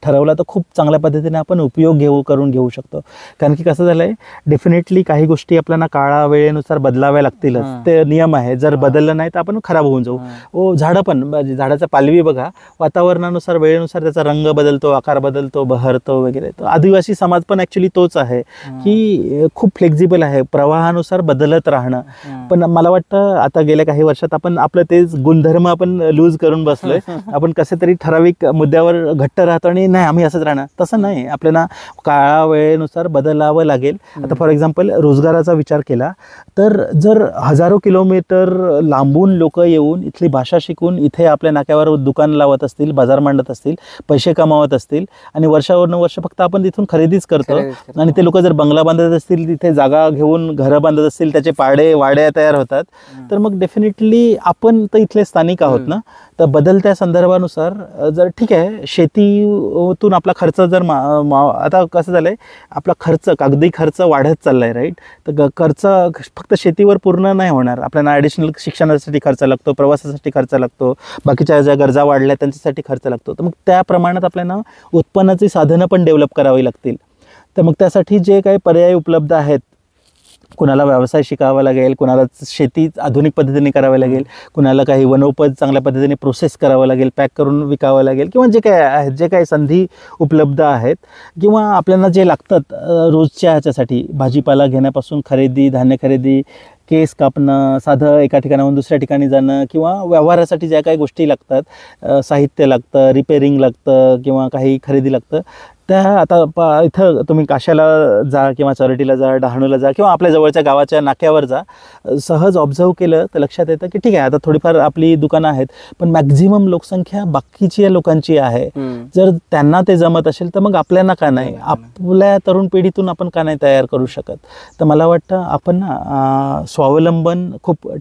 ठरवला तर खूप चांगल्या पद्धतीने आपण उपयोग करून घेऊ शकतो. कारण की कसं झालं आहे, डेफिनेटली काही गोष्टी आपल्याला काळा वेळेनुसार बदलाव्या लागतीलच, ते नियम आहे. जर बदललं नाही तर आपण खराब होऊन जाऊ. झाडं पण, झाडाचा पालवी बघा, वातावरणानुसार वेळेनुसार त्याचा रंग बदलतो, आकार बदलतो, बहरतो वगैरे. तर आदिवासी समाज पण ऍक्च्युली तोच आहे की खूप फ्लेक्झिबल आहे, प्रवाहानुसार बदलत राहणं. पण मला वाटतं आता गेल्या काही वर्षात आपण आपलं तेच गुणधर्म आपण लूज करून बसलोय. आपण कसे तरी ठराविक मुद्द्यावर घट्ट राहतो आणि नाही आम्ही असंच राहणार, तसं नाही. आपल्याला काळा वेळेनुसार बदलावं लागेल. आता फॉर एक्झाम्पल रोजगाराचा विचार केला तर जर हजारो किलोमीटर लांबून लोक येऊन इथली भाषा शिकून इथे आपल्या नाक्यावर दुकान लावत असतील, बाजार मांडत असतील, पैसे कमावत असतील आणि वर्षावर वर्ष फक्त आपण तिथून खरेदीच करतो आणि ते लोक जर बंगला बांधत असतील, तिथे जागा घेऊन घरं बांधत असतील, त्याचे वाड्या तयार होतात, तर मग डेफिनेटली आपण तर इथले स्थानिक आहोत ना. तर बदलत्या संदर्भानुसार जर ठीक आहे, शेतीतून आपला खर्च जर आता कसं झालंय, आपला खर्च, कागदी खर्च वाढत चाललाय, राईट. तर खर्च फक्त शेतीवर पूर्ण नाही होणार. आपल्याला ॲडिशनल शिक्षणासाठी खर्च लागतो, प्रवासासाठी खर्च लागतो, बाकीच्या ज्या गरजा वाढल्या त्यांच्यासाठी खर्च लागतो. तर मग त्या प्रमाणात आपल्याला उत्पन्नाची साधनं पण डेव्हलप करावी लागतील. तर मग त्यासाठी जे काही पर्याय उपलब्ध आहेत, कुणाला व्यवसाय शिकावा लागेल, कुणाला शेती आधुनिक पद्धतीने करावी लागेल, कुणाला काही वनोपज चांगल्या पद्धतीने प्रोसेस करावं लागेल, पॅक करून विकावं लागेल, किंवा जे काय आहेत, जे काही संधी उपलब्ध आहेत किंवा आपल्याला जे लागतात रोजच्या ह्याच्यासाठी, भाजीपाला घेण्यापासून खरेदी, धान्य खरेदी, केस कापणं, साधं एका ठिकाणाहून दुसऱ्या ठिकाणी जाणं, किंवा व्यवहारासाठी ज्या काही गोष्टी लागतात, साहित्य लागतं, रिपेरिंग लागतं किंवा काही खरेदी लागतं, त्या आता इथं तुम्ही काशाला जा किंवा चरटीला जा, डहाणूला जा किंवा आपल्या जवळच्या गावाच्या नाक्यावर जा, सहज ऑब्झर्व केलं तर लक्षात येतं की ठीक आहे, आता थोडीफार आपली दुकानं आहेत, पण मॅक्झिमम लोकसंख्या बाकीची लोकांची आहे. जर त्यांना ते जमत असेल तर मग आपल्याला का नाही, आपल्या तरुण पिढीतून आपण का नाही तयार करू शकत. तर मला वाटतं आपण स्वावलंबन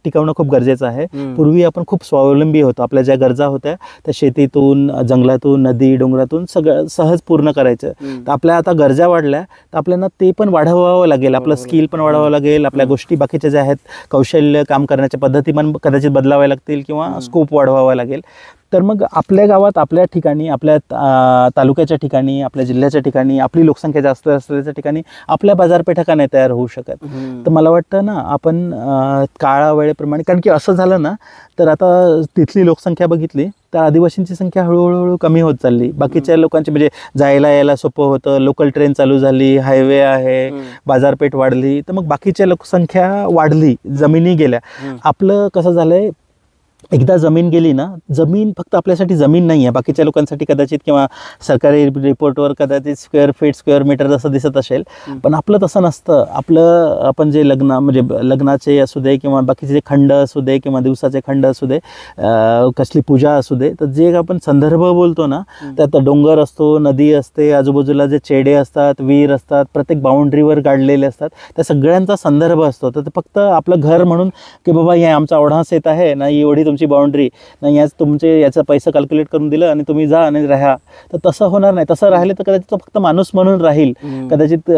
टिकवणं खूप गरजेचं आहे. पूर्वी आपण खूप स्वावलंबी होतो, आपल्या ज्या गरजा होत्या त्या शेतीतून, जंगलातून, नदी डोंगरातून सगळं सहज पूर्ण करायचं. तर आपल्या आता गरजा वाढल्या तर आपल्याला ते पण वाढवावं लागेल, आपलं स्किल पण वाढवावं लागेल, आपल्या गोष्टी बाकीच्या ज्या आहेत, कौशल्य, काम करण्याच्या पद्धती पण कदाचित बदलाव्या लागतील किंवा स्कोप वाढवावा लागेल. तर मग आपल्या गावात, आपल्या ठिकाणी, आपल्या तालुक्याच्या ठिकाणी, आपल्या जिल्ह्याच्या ठिकाणी, आपली लोकसंख्या जास्त असलेल्या ठिकाणी आपल्या बाजारपेठा का नाही तयार होऊ शकत. तर मला वाटतं ना आपण काळा वेळेप्रमाणे, कारण की असं झालं ना तर आता तिथली लोकसंख्या बघितली तर आदिवासींची संख्या हळूहळू कमी होत चालली. बाकीच्या लोकांची म्हणजे जायला यायला सोपं होतं, लोकल ट्रेन चालू झाली, हायवे आहे, बाजारपेठ वाढली, तर मग बाकीच्या लोकसंख्या वाढली, जमिनी गेल्या. आपलं कसं झालंय, एकदा जमीन गेली ना, जमीन फक्त आपल्यासाठी जमीन नाही आहे, बाकीच्या लोकांसाठी कदाचित किंवा सरकारी रिपोर्टवर कदाचित स्क्वेअर फीट स्क्वेअर मीटर जसं दिसत असेल, पण आपलं तसं नसतं. आपलं आपण जे म्हणजे लग्नाचे असू दे किंवा बाकीचे खंड असू दे किंवा दिवसाचे खंड असू दे, कसली पूजा असू दे, तर जे आपण संदर्भ बोलतो ना त्यात डोंगर असतो, नदी असते, आजूबाजूला जे चेडे असतात, विहीर असतात, प्रत्येक बाउंड्रीवर गाडलेले असतात, त्या सगळ्यांचा संदर्भ असतो. तर फक्त आपलं घर म्हणून की बाबा हे आमचा ओढाच येत आहे ना, एवढी तुमची बाउंड्री नाही, याच तुमचे याचा पैसा कॅल्क्युलेट करून दिलं आणि तुम्ही जा आणि राहा, तर तसं होणार नाही. तसं राहिले तर कदाचित तो फक्त माणूस म्हणून राहील, कदाचित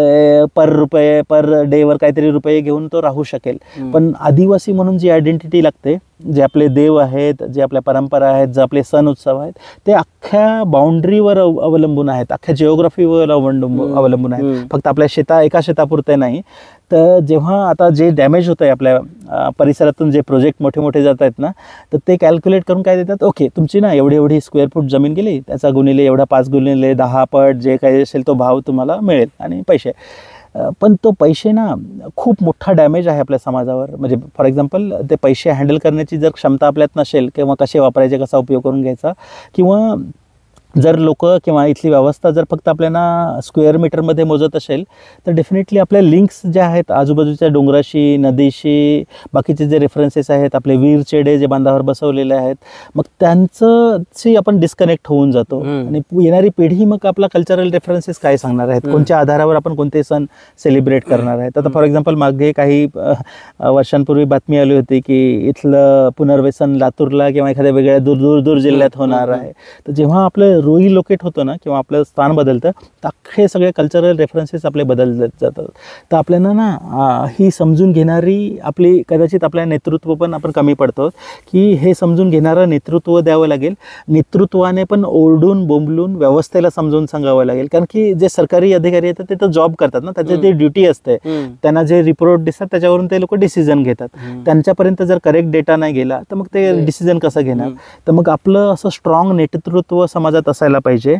पर रुपये पर डेवर काहीतरी रुपये घेऊन तो राहू शकेल. पण आदिवासी म्हणून जी आयडेंटिटी लागते, जे आपले देव आहेत, जे आपल्या परंपरा आहेत, जे आपले सण उत्सव आहेत, ते अख्ख्या बाउंड्रीवर अवलंबून आहेत, अख्ख्या जिओग्राफीवर अवलंबून आहेत. फक्त आपल्या एका शेतापुरते नाही. तर जेव्हा आता जे डॅमेज होतं आहे आपल्या परिसरातून, जे प्रोजेक्ट मोठे मोठे जात आहेत ना, तर ते कॅल्क्युलेट करून काय देतात, ओके तुमची ना एवढी स्क्वेअर फूट जमीन गेली, त्याचा गुणिले एवढा 5 गुणिले 10 पट जे काही असेल तो भाव तुम्हाला मिळेल आणि पैसे. पण तो पैसे ना खूप मोठा डॅमेज आहे आपल्या समाजावर. म्हणजे फॉर एक्झाम्पल ते पैसे हँडल करण्याची जर क्षमता आपल्यात नसेल किंवा कसे वापरायचे, कसा उपयोग करून घ्यायचा, किंवा जर लोक किंवा इथली व्यवस्था जर फक्त आपल्याला स्क्वेअर मीटरमध्ये मोजत असेल, तर डेफिनेटली आपल्या लिंक्स ज्या आहेत आजूबाजूच्या डोंगराशी, नदीशी, बाकीचे जे रेफरन्सेस आहेत, आपले वीर चेडे जे बांधावर बसवलेले आहेत, मग त्यांची आपण डिस्कनेक्ट होऊन जातो. आणि येणारी पिढी मग आपला कल्चरल रेफरन्सेस काय सांगणार आहेत, कोणत्या आधारावर आपण कोणते सण सेलिब्रेट करणार आहेत. आता फॉर एक्झाम्पल मागे काही वर्षांपूर्वी बातमी आली होती की इथलं पुनर्वसन लातूरला किंवा एखाद्या वेगळ्या दूर जिल्ह्यात होणार आहे. तर जेव्हा आपलं रिलोकेट होतं ना किंवा आपलं स्थान बदलतं, तर अख्खे सगळे कल्चरल रेफरन्सेस आपले बदलत जातात. तर आपल्याला ना ही समजून घेणारी आपली कदाचित आपल्या नेतृत्व पण आपण कमी पडतो, की हे समजून घेणारं नेतृत्व द्यावं लागेल. नेतृत्वाने पण ओरडून बोंबलून व्यवस्थेला समजून सांगावं लागेल. कारण की जे सरकारी अधिकारी येतात ते तर जॉब करतात ना, त्याची जी ड्युटी असते, त्यांना जे रिपोर्ट दिसतात त्याच्यावरून ते लोक डिसिजन घेतात. त्यांच्यापर्यंत जर करेक्ट डेटा नाही गेला तर मग ते डिसिजन कसं घेणार. तर मग आपलं असं स्ट्रॉंग नेतृत्व समाजात असायला पाहिजे.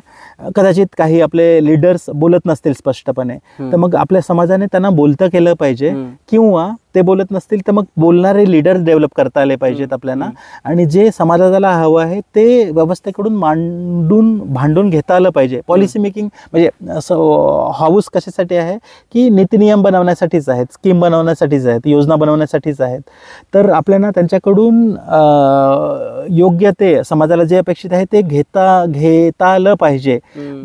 कदाचित काही आपले लीडर्स बोलत नसतील स्पष्टपणे, तर मग आपल्या समाजाने त्यांना बोलतं केलं पाहिजे, किंवा ते बोलत नसतील तर मग बोलणारे लीडर्स डेव्हलप करता आले पाहिजेत आपल्याला. आणि जे समाजाला हवं आहे ते व्यवस्थेकडून भांडून घेता आलं पाहिजे. पॉलिसी मेकिंग म्हणजे असं हाऊस कशासाठी आहे की नीतिनियम बनवण्यासाठीच आहेत, स्कीम बनवण्यासाठीच आहेत, योजना बनवण्यासाठीच आहेत. तर आपल्याला त्यांच्याकडून योग्य ते समाजाला जे अपेक्षित आहे ते घेता आलं पाहिजे.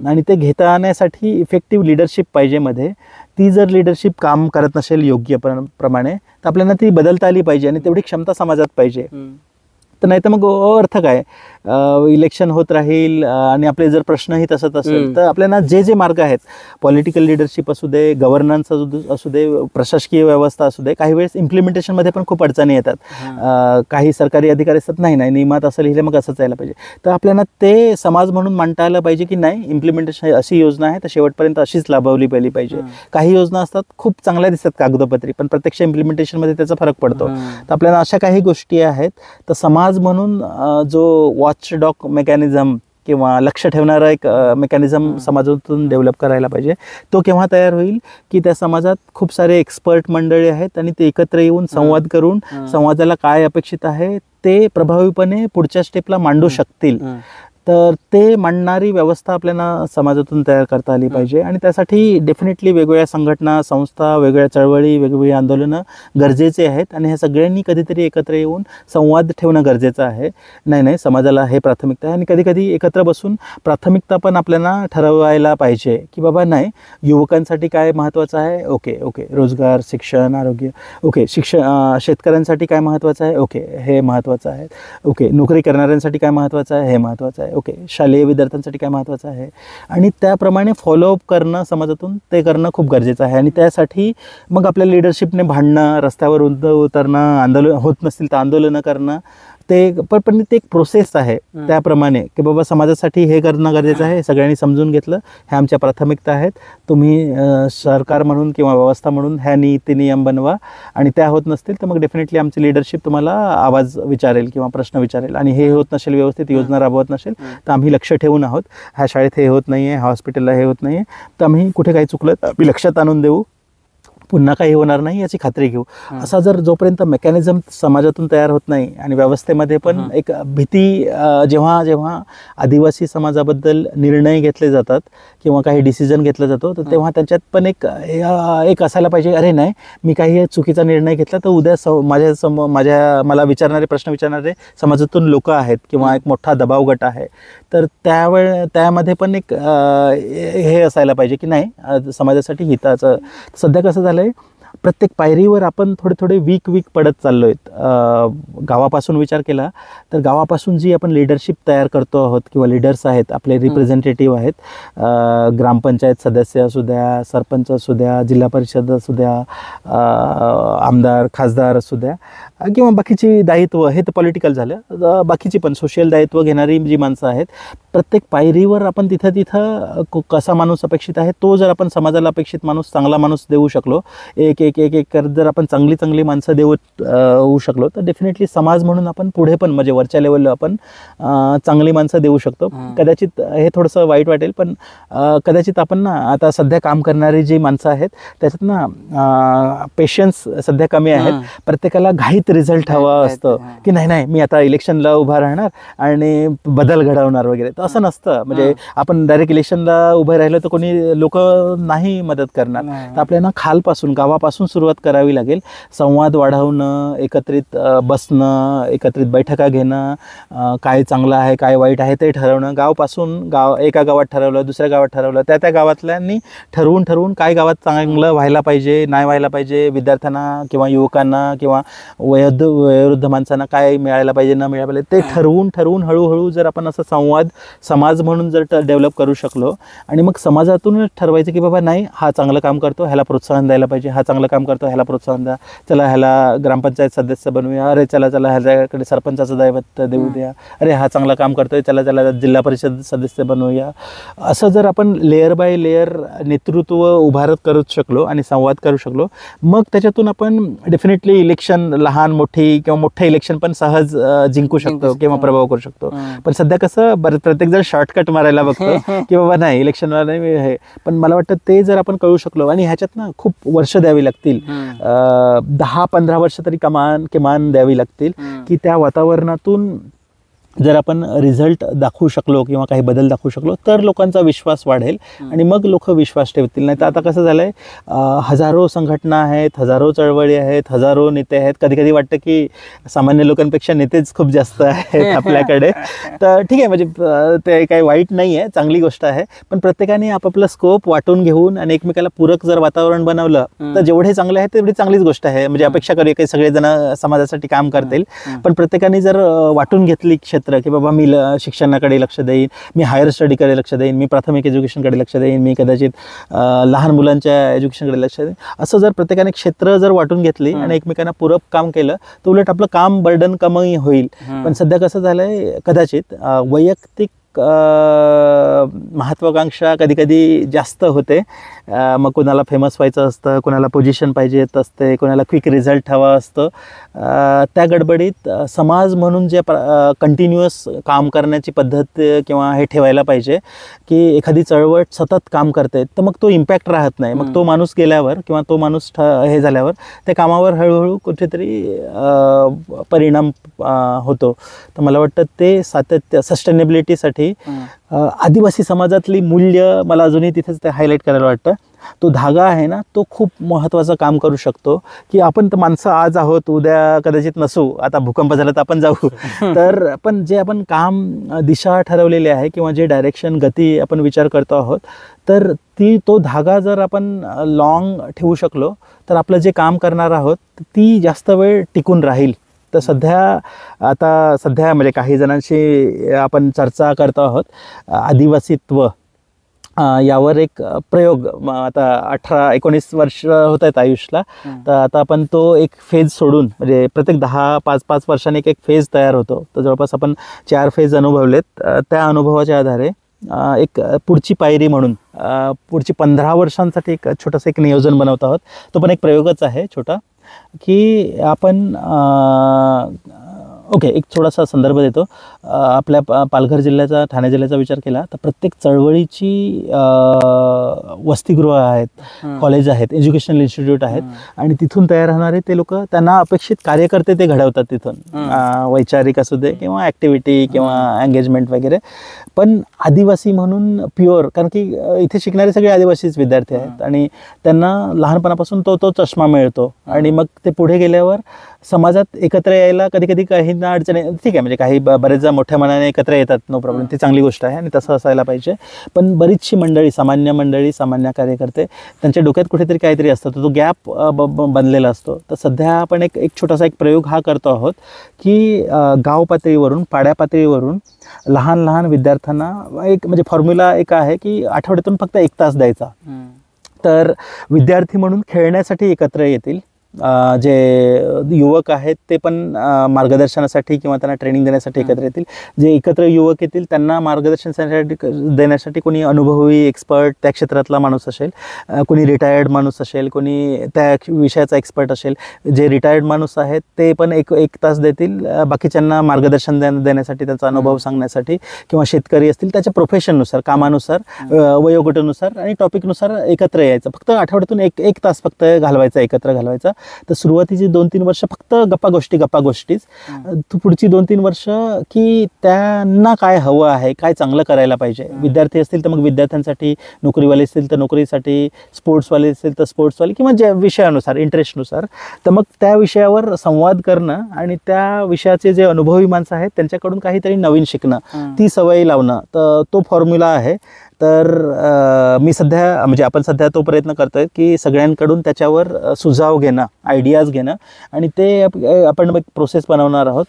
आणि ते घेता आणण्यासाठी इफेक्टिव्ह लिडरशिप पाहिजे मध्ये. ती जर लिडरशिप काम करत नसेल योग्य प्रमाणे, तर आपल्याला ती बदलता आली पाहिजे आणि तेवढी क्षमता समाजात पाहिजे. तर नाही तर मग अर्थ काय, इलेक्शन होत राहील आणि आपले जर प्रश्नही तसंच असेल, तर आपल्याला जे मार्ग आहेत, पॉलिटिकल लिडरशिप असू दे, गव्हर्नन्स असू दे, प्रशासकीय व्यवस्था असू दे, काही वेळेस इम्प्लिमेंटेशनमध्ये पण खूप अडचणी येतात. काही सरकारी अधिकारी असतात, नाही नियमात असं लिहिलं मग असंच यायला पाहिजे. तर आपल्याला ते समाज म्हणून मांडता आलं पाहिजे की नाही, इम्प्लिमेंटेशन अशी योजना आहे तर शेवटपर्यंत अशीच लाभवली पाहिजे. काही योजना असतात खूप चांगल्या दिसतात कागदोपत्री, पण प्रत्यक्ष इम्प्लिमेंटेशनमध्ये त्याचा फरक पडतो. तर आपल्याला अशा काही गोष्टी आहेत. तर समाज म्हणून जो वॉचडॉग मेकॅनिझम किंवा लक्ष ठेवणारा एक मेकॅनिझम समाजातून डेव्हलप करायला पाहिजे. तो केव्हा तयार होईल की त्या समाजात खूप सारे एक्सपर्ट मंडळी आहेत आणि ते एकत्र येऊन संवाद करून समाजाला काय अपेक्षित आहे ते प्रभावीपणे पुढच्या स्टेपला मांडू शकतील. तर ते मांडणारी व्यवस्था आपल्याला समाजातून तयार करता आली पाहिजे. आणि त्यासाठी डेफिनेटली वेगवेगळ्या संघटना, संस्था, वेगळ्या चळवळी, वेगवेगळी आंदोलनं गरजेचे आहेत. आणि ह्या सगळ्यांनी कधीतरी एकत्र येऊन संवाद ठेवणं गरजेचं आहे. नाही समाजाला हे प्राथमिकता आहे. आणि कधी एकत्र बसून प्राथमिकता पण आपल्याला ठरवायला पाहिजे की बाबा नाही, युवकांसाठी काय महत्त्वाचं आहे, ओके रोजगार, शिक्षण, आरोग्य, शेतकऱ्यांसाठी काय महत्त्वाचं आहे, ओके हे महत्त्वाचं आहे, ओके नोकरी करणाऱ्यांसाठी काय महत्त्वाचं आहे, हे महत्त्वाचं आहे, ओके शालेय विद्यार्थ्यांसाठी काय महत्त्वाचं आहे. आणि त्याप्रमाणे फॉलोअप करणं समाजातून ते करणं खूप गरजेचं आहे. आणि त्यासाठी मग आपल्या लिडरशिपने भांडणं, रस्त्यावर उतरणं, आंदोलन होत नसतील तर आंदोलनं करणं, पण ते एक प्रोसेस आहे त्याप्रमाणे की बाबा समाजासाठी हे करणं गरजेचं आहे, सगळ्यांनी समजून घेतलं, ह्या आमच्या प्राथमिकता आहेत, तुम्ही सरकार म्हणून किंवा व्यवस्था म्हणून ह्या नीती नियम बनवा, आणि त्या होत नसतील तर मग डेफिनेटली आमची लिडरशिप तुम्हाला आवाज विचारेल किंवा प्रश्न विचारेल, आणि हे होत नसेल, व्यवस्थित योजना राबवत नसेल तर आम्ही लक्ष ठेवून आहोत, ह्या शाळेत हे होत नाही आहे, ह्या हॉस्पिटलला हे होत नाही आहे, तर आम्ही कुठे काही चुकलं तर आम्ही लक्षात आणून देऊ, पुन्हा काही होणार नाही याची खात्री घेऊ. असा जर जोपर्यंत मेकॅनिझम समाजातून तयार होत नाही आणि व्यवस्थेमध्ये पण एक भीती, जेव्हा जेव्हा आदिवासी समाजाबद्दल निर्णय घेतले जातात किंवा काही डिसिजन घेतला जातो तर तेव्हा त्यांच्यात पण एक असायला पाहिजे, अरे नाही मी काही चुकीचा निर्णय घेतला तर उद्या मला विचारणारे, प्रश्न विचारणारे समाजातून लोक आहेत किंवा एक मोठा दबाव गट आहे, तर त्यामध्ये पण एक हे असायला पाहिजे की नाही समाजासाठी हिताचं. सध्या कसं झालं, प्रत्येक पायरीवर आपण थोडे वीक पडत चाललो आहेत. गावापासून विचार केला तर गावापासून जी आपण लिडरशिप तयार करतो आहोत किंवा लिडर्स आहेत, आपले रिप्रेझेंटेटिव्ह आहेत, ग्रामपंचायत सदस्य असू द्या, सरपंच असू द्या, जिल्हा परिषद असू द्या, आमदार खासदार असू द्या, किंवा बाकीची दायित्व, हे तर पॉलिटिकल झालं, बाकीची पण सोशल दायित्व घेणारी जी माणसं आहेत, प्रत्येक पायरीवर आपण तिथं कसा माणूस अपेक्षित आहे तो जर आपण समाजाला अपेक्षित माणूस, चांगला माणूस देऊ शकलो, एक करत जर आपण चांगली माणसं होऊ शकलो तर डेफिनेटली समाज म्हणून आपण पुढे पण म्हणजे वरच्या लेवलला आपण चांगली माणसं देऊ शकतो. कदाचित हे थोडंसं वाईट वाटेल पण कदाचित आपण ना आता सध्या काम करणारी जी माणसं आहेत त्याच्यात ना पेशन्स सध्या कमी आहेत. प्रत्येकाला घाईत रिझल्ट हवा असतं की नाही मी आता इलेक्शनला उभा राहणार आणि बदल घडवणार वगैरे, तर असं नसतं. म्हणजे आपण डायरेक्ट इलेक्शनला उभं राहिलं तर कोणी लोक नाही मदत करणार. तर आपल्याला खालपासून, गावापासून सुरुवात करावी लागेल. संवाद वाढवणं, एकत्रित बसणं, एकत्रित बैठका घेणं, काय चांगलं आहे काय वाईट आहे ते ठरवणं. एका गावात ठरवलं, दुसऱ्या गावात ठरवलं, त्या गावातल्यांनी ठरवून काय गावात चांगलं व्हायला पाहिजे, नाही व्हायला पाहिजे, विद्यार्थ्यांना किंवा युवकांना किंवा वयोवृद्ध माणसांना काय मिळायला पाहिजे, न मिळायला पाहिजे, ते ठरवून हळूहळू जर आपण असं समाज म्हणून जर डेव्हलप करू शकलो आणि मग समाजातूनच ठरवायचं की बाबा नाही हा चांगलं काम करतो, ह्याला प्रोत्साहन द्यायला पाहिजे, हा चांगलं काम करतो ह्याला प्रोत्साहन द्या, चला ह्याला ग्रामपंचायत सदस्य बनवूया, अरे चला ह्याच्याकडे सरपंचाचं दैवत देऊ द्या, अरे हा चांगलं काम करतोय चला जिल्हा परिषद सदस्य बनवूया. असं जर आपण लेअर बाय लेअर नेतृत्व उभारत करू शकलो आणि संवाद करू शकलो, मग त्याच्यातून आपण डेफिनेटली इलेक्शन, लहान मोठी किंवा मोठं इलेक्शन पण सहज जिंकू शकतो किंवा प्रभाव करू शकतो. पण सध्या कसं प्रत्येक जण शॉर्टकट मारायला बघतो की बाबा नाही इलेक्शनला नाही हे, पण मला वाटतं ते जर आपण कळू शकलो, आणि ह्याच्यात ना खूप वर्ष द्यावी लागतील, 10-15 वर्ष तरी किमान द्यावी लागतील की त्या वातावरणातून जर आपण रिझल्ट दाखवू शकलो किंवा काही बदल दाखवू शकलो तर लोकांचा विश्वास वाढेल आणि मग लोक विश्वास ठेवतील. नाही तर आता कसं झालंय, हजारो संघटना आहेत, हजारो चळवळी आहेत, हजारो नेते आहेत. कधी वाटतं की सामान्य लोकांपेक्षा नेतेच खूप जास्त आहेत आपल्याकडे. तर ठीक आहे, म्हणजे ते काही वाईट नाही आहे, चांगली गोष्ट आहे. पण प्रत्येकाने आपापला स्कोप वाटून घेऊन आणि एकमेकाला पूरक जर वातावरण बनवलं तर जेवढे चांगले आहे तेवढी चांगलीच गोष्ट आहे. म्हणजे अपेक्षा करूया की सगळेजण समाजासाठी काम करतील, पण प्रत्येकाने जर वाटून घेतली की बाबा मी शिक्षणाकडे लक्ष देईन, मी हायर स्टडीकडे लक्ष देईन, मी प्राथमिक एज्युकेशनकडे लक्ष देईन, मी कदाचित लहान मुलांच्या एज्युकेशनकडे लक्ष देईन, असं जर प्रत्येकाने क्षेत्र जर वाटून घेतली आणि एकमेकांना पूरक काम केलं तर उलट आपलं काम बर्डन कमी होईल. पण सध्या कसं झालंय, कदाचित वैयक्तिक महत्वाकांक्षा कधी जास्त होते. मग कोणाला फेमस व्हायचं असतं, कोणाला पोझिशन पाहिजे असते, कोणाला क्विक रिझल्ट हवा असतं. त्या गडबडीत समाज म्हणून जे कंटिन्युअस काम करण्याची पद्धत किंवा हे ठेवायला पाहिजे की एखादी चळवळ सतत काम करते तर मग तो इम्पॅक्ट राहत नाही. मग तो माणूस गेल्यावर किंवा तो माणूस हे झाल्यावर त्या कामावर हळूहळू कुठेतरी परिणाम होतो. तर मला वाटतं ते सातत्य, सस्टेनेबिलिटीसाठी आदिवासी समाजातली मूल्य मला अजूनही तिथेच ते हायलाईट करायला वाटतं. तो धागा आहे ना, तो खूप महत्त्वाचं काम करू शकतो. की आपण तर माणसं आज आहोत, उद्या कदाचित नसू, आता भूकंप झाला तर आपण जाऊ, तर पण जे आपण काम दिशा ठरवलेली आहे किंवा जे डायरेक्शन, गती आपण विचार करतो आहोत, तर तो धागा जर आपण लॉंग ठेवू शकलो तर आपलं जे काम करणार आहोत ती जास्त वेळ टिकून राहील. तर सध्या म्हणजे काही जणांशी आपण चर्चा करतो आहोत, आदिवासीत्व यावर एक प्रयोग आता 18-19 वर्ष होत आहेत आयुषला. तर आता आपण तो एक फेज सोडून म्हणजे प्रत्येक 5-5 वर्षांनी एक फेज तयार होतो. तर जवळपास आपण 4 फेज अनुभवलेत. त्या अनुभवाच्या आधारे एक पुढची पायरी म्हणून पुढची 15 वर्षांसाठी एक छोटंसं एक नियोजन बनवत आहोत. तो पण एक प्रयोगच आहे छोटा, की आपण ओके एक थोडासा संदर्भ देतो. आपल्या पालघर जिल्ह्याचा, ठाणे जिल्ह्याचा विचार केला तर प्रत्येक चळवळीची वसतिगृह आहेत, कॉलेज आहेत, एज्युकेशनल इन्स्टिट्यूट आहेत आणि तिथून तयार होणारे ते लोक, त्यांना अपेक्षित कार्यकर्ते ते घडवतात तिथून, वैचारिक असू दे किंवा ॲक्टिव्हिटी किंवा एंगेजमेंट वगैरे. पण आदिवासी म्हणून प्युअर, कारण की इथे शिकणारे सगळे आदिवासीच विद्यार्थी आहेत आणि त्यांना लहानपणापासून तो चष्मा मिळतो आणि मग ते पुढे गेल्यावर समाजात एकत्र यायला कधी कधी काही ना अडचणी, ठीक आहे म्हणजे काही बरेचदा मोठ्या मनाने एकत्र येतात, नो प्रॉब्लेम, ती चांगली गोष्ट आहे आणि तसं असायला पाहिजे. पण बरीचशी मंडळी, सामान्य कार्यकर्ते, त्यांच्या डोक्यात कुठेतरी काहीतरी असतं, तो गॅप बनलेला असतो. तर सध्या आपण एक छोटासा एक प्रयोग हा करतो आहोत की गाव पातळीवरून, पाड्या पातळीवरून लहान लहान विद्यार्थ्यांना एक म्हणजे फॉर्म्युला एक आहे की आठवड्यातून फक्त 1 तास द्यायचा. तर विद्यार्थी म्हणून खेळण्यासाठी एकत्र येतील, जे युवक आहेत ते पण मार्गदर्शनासाठी किंवा त्यांना ट्रेनिंग देण्यासाठी एकत्र येतील. जे एकत्र युवक येतील त्यांना मार्गदर्शन देण्यासाठी कोणी अनुभवी एक्सपर्ट त्या क्षेत्रातला माणूस असेल, कोणी रिटायर्ड माणूस असेल, कोणी त्या विषयाचा एक्सपर्ट असेल. जे रिटायर्ड माणूस आहेत ते पण एक तास देतील बाकीच्यांना मार्गदर्शन देण्यासाठी, त्यांचा अनुभव सांगण्यासाठी, किंवा शेतकरी असतील त्याच्या प्रोफेशननुसार, कामानुसार, वयोगटानुसार आणि टॉपिकनुसार एकत्र यायचं. फक्त आठवड्यातून एक तास फक्त घालवायचा, एकत्र घालवायचा. तर सुरुवातीची 2-3 वर्ष फक्त गप्पा गोष्टीच. पुढची 2-3 वर्ष की त्यांना काय हवं आहे, काय चांगलं करायला पाहिजे. विद्यार्थी असतील तर मग विद्यार्थ्यांसाठी, नोकरीवाले असतील तर नोकरीसाठी, स्पोर्ट्सवाले असतील तर स्पोर्ट्सवाले, किंवा ज्या विषयानुसार, इंटरेस्टनुसार. तर मग त्या विषयावर संवाद करणं आणि त्या विषयाचे जे अनुभवी माणसं आहेत त्यांच्याकडून काहीतरी नवीन शिकणं, ती सवय लावणं. तर तो फॉर्म्युला आहे. तर मी सध्या म्हणजे आपण सध्या तो प्रयत्न करतोय की सगळ्यांकडून त्याच्यावर सुझाव घेणं, आयडियाज घेणं आणि ते आपण एक प्रोसेस बनवणार आहोत.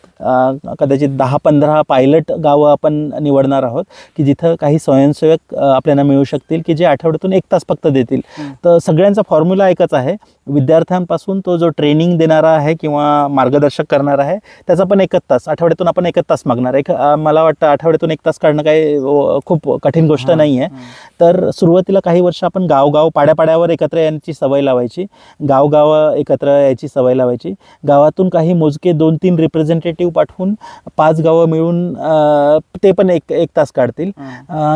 कदाचित 10-15 पायलट गावं आपण निवडणार आहोत की जिथं काही स्वयंसेवक आपल्याला मिळू शकतील की जे आठवड्यातून 1 तास फक्त देतील. तर सगळ्यांचा फॉर्म्युला एकच आहे. विद्यार्थ्यांपासून तो जो ट्रेनिंग देणारा आहे किंवा मार्गदर्शक करणार आहे त्याचा पण 1 तास, आठवड्यातून आपण 1 तास मागणार. मला वाटतं आठवड्यातून 1 तास काढणं काही खूप कठीण गोष्ट नाही आहे. तर सुरुवातीला काही वर्ष आपण गावगाव, पाड्यापाड्यावर एकत्र यायची सवय लावायची, गावगाव एकत्र यायची सवय लावायची. गावातून काही मोजके 2-3 रिप्रेझेंटेटिव्ह पाठवून 5 गावं मिळून ते पण एक तास काढतील.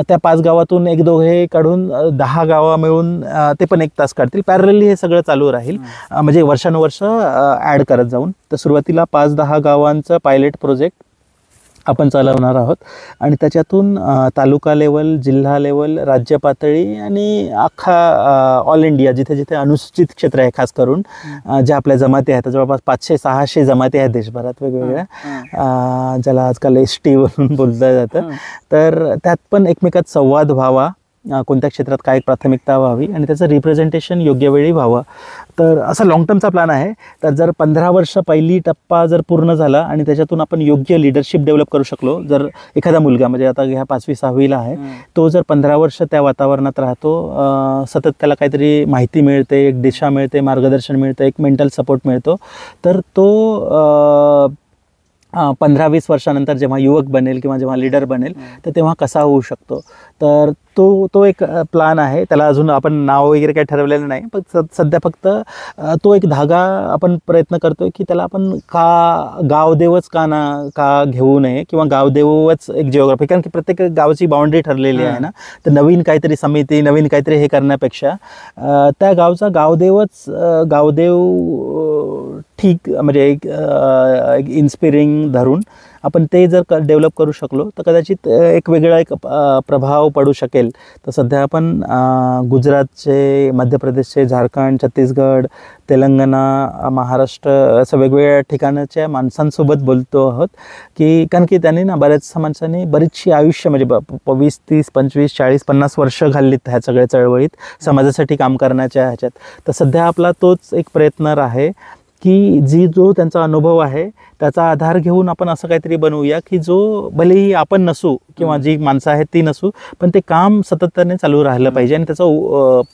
त्या 5 गावातून 1-2 काढून 10 गावं मिळून ते पण 1 तास काढतील. पॅरलली हे सगळं चालू राहील, म्हणजे वर्षानुवर्ष ॲड करत जाऊन. तर सुरुवातीला 5-10 गावांचं पायलट प्रोजेक्ट आपण चालवणार आहोत आणि त्याच्यातून तालुका लेवल, जिल्हा लेवल, राज्य पातळी आणि अख्खा ऑल इंडिया, जिथे जिथे अनुसूचित क्षेत्र आहे, खास करून ज्या आपल्या जमाती आहेत, जवळपास 500-600 जमाती आहेत देशभरात वेगवेगळ्या, ज्याला आजकाल ST म्हणून बोललं जातं. तर त्यात पण एकमेकात संवाद व्हावा, कोणत्या क्षेत्रात काय प्राथमिकता व्हावी आणि त्याचं रिप्रेझेंटेशन योग्य वेळी व्हावं. तर असा लाँग टर्मचा प्लॅन आहे. तर जर 15 वर्ष पहिली टप्पा जर पूर्ण झाला आणि त्याच्यातून आपण योग्य लिडरशिप डेव्हलप करू शकलो, जर एखादा मुलगा म्हणजे आता ह्या 5वी-6वीला आहे, तो जर 15 वर्ष त्या वातावरणात राहतो, सतत त्याला काहीतरी माहिती मिळते, एक दिशा मिळते, मार्गदर्शन मिळतं, एक मेंटल सपोर्ट मिळतो, तर तो 15-20 वर्षानंतर जेव्हा युवक बनेल किंवा जेव्हा लीडर बनेल तर तेव्हा कसा होऊ शकतो. तर तो एक प्लान आहे. त्याला अजून आपण नाव वगैरे काही ठरवलेलं नाही, पण सध्या फक्त तो एक धागा आपण प्रयत्न करतोय की त्याला आपण गावदेवच का घेऊ नये, किंवा गावदेवच एक जिओग्राफी, कारण की प्रत्येक गावाची बाउंड्री ठरलेली आहे ना. तर नवीन काहीतरी समिती, नवीन काहीतरी हे करण्यापेक्षा त्या गावचा गावदेव ठीक, म्हणजे एक इन्स्पिरिंग धरून आपण ते जर डेव्हलप करू शकलो तर कदाचित एक वेगळा एक प्रभाव पडू शकेल. तर सध्या आपण गुजरातचे, मध्य प्रदेशचे, झारखंड, छत्तीसगड, तेलंगणा, महाराष्ट्र असं वेगवेगळ्या ठिकाणाच्या माणसांसोबत बोलतो आहोत की, कारण की त्यांनी ना बऱ्याचशा माणसांनी बरीचशी आयुष्य म्हणजे 20, 30, 25, 40, 50 वर्ष घाललीत ह्या सगळ्या चळवळीत, समाजासाठी काम करण्याच्या ह्याच्यात. तर सध्या आपला तोच एक प्रयत्न आहे की जो त्यांचा अनुभव आहे त्याचा आधार घेऊन आपण असं काहीतरी बनवूया की जो भलेही आपण नसू किंवा जी माणसं आहेत ती नसू, पण ते काम सातत्याने चालू राहिलं पाहिजे आणि त्याचा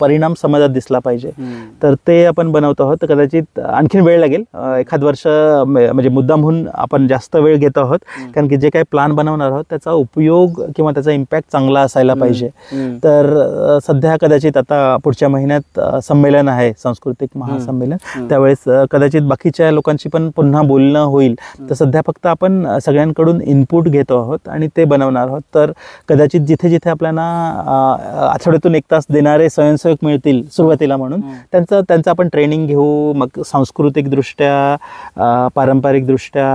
परिणाम समाजात दिसला पाहिजे. तर ते आपण बनवत आहोत. तर कदाचित आणखीन वेळ लागेल, एखाद वर्ष म्हणजे मुद्दामहून आपण जास्त वेळ घेत आहोत, कारण की जे काही प्लॅन बनवणार आहोत त्याचा उपयोग किंवा त्याचा इम्पॅक्ट चांगला असायला पाहिजे. तर सध्या कदाचित आता पुढच्या महिन्यात संमेलन आहे, सांस्कृतिक महासंमेलन, त्यावेळेस कदाचित बाकीच्या लोकांशी पण पुन्हा बोलणं होईल. तर सध्या फक्त आपण सगळ्यांकडून इनपुट घेतो आहोत आणि ते बनवणार आहोत. तर कदाचित जिथे जिथे आपल्याला आठवड्यातून 1 तास देणारे स्वयंसेवक मिळतील सुरुवातीला म्हणून, त्यांचं आपण ट्रेनिंग घेऊ. मग सांस्कृतिकदृष्ट्या, पारंपरिकदृष्ट्या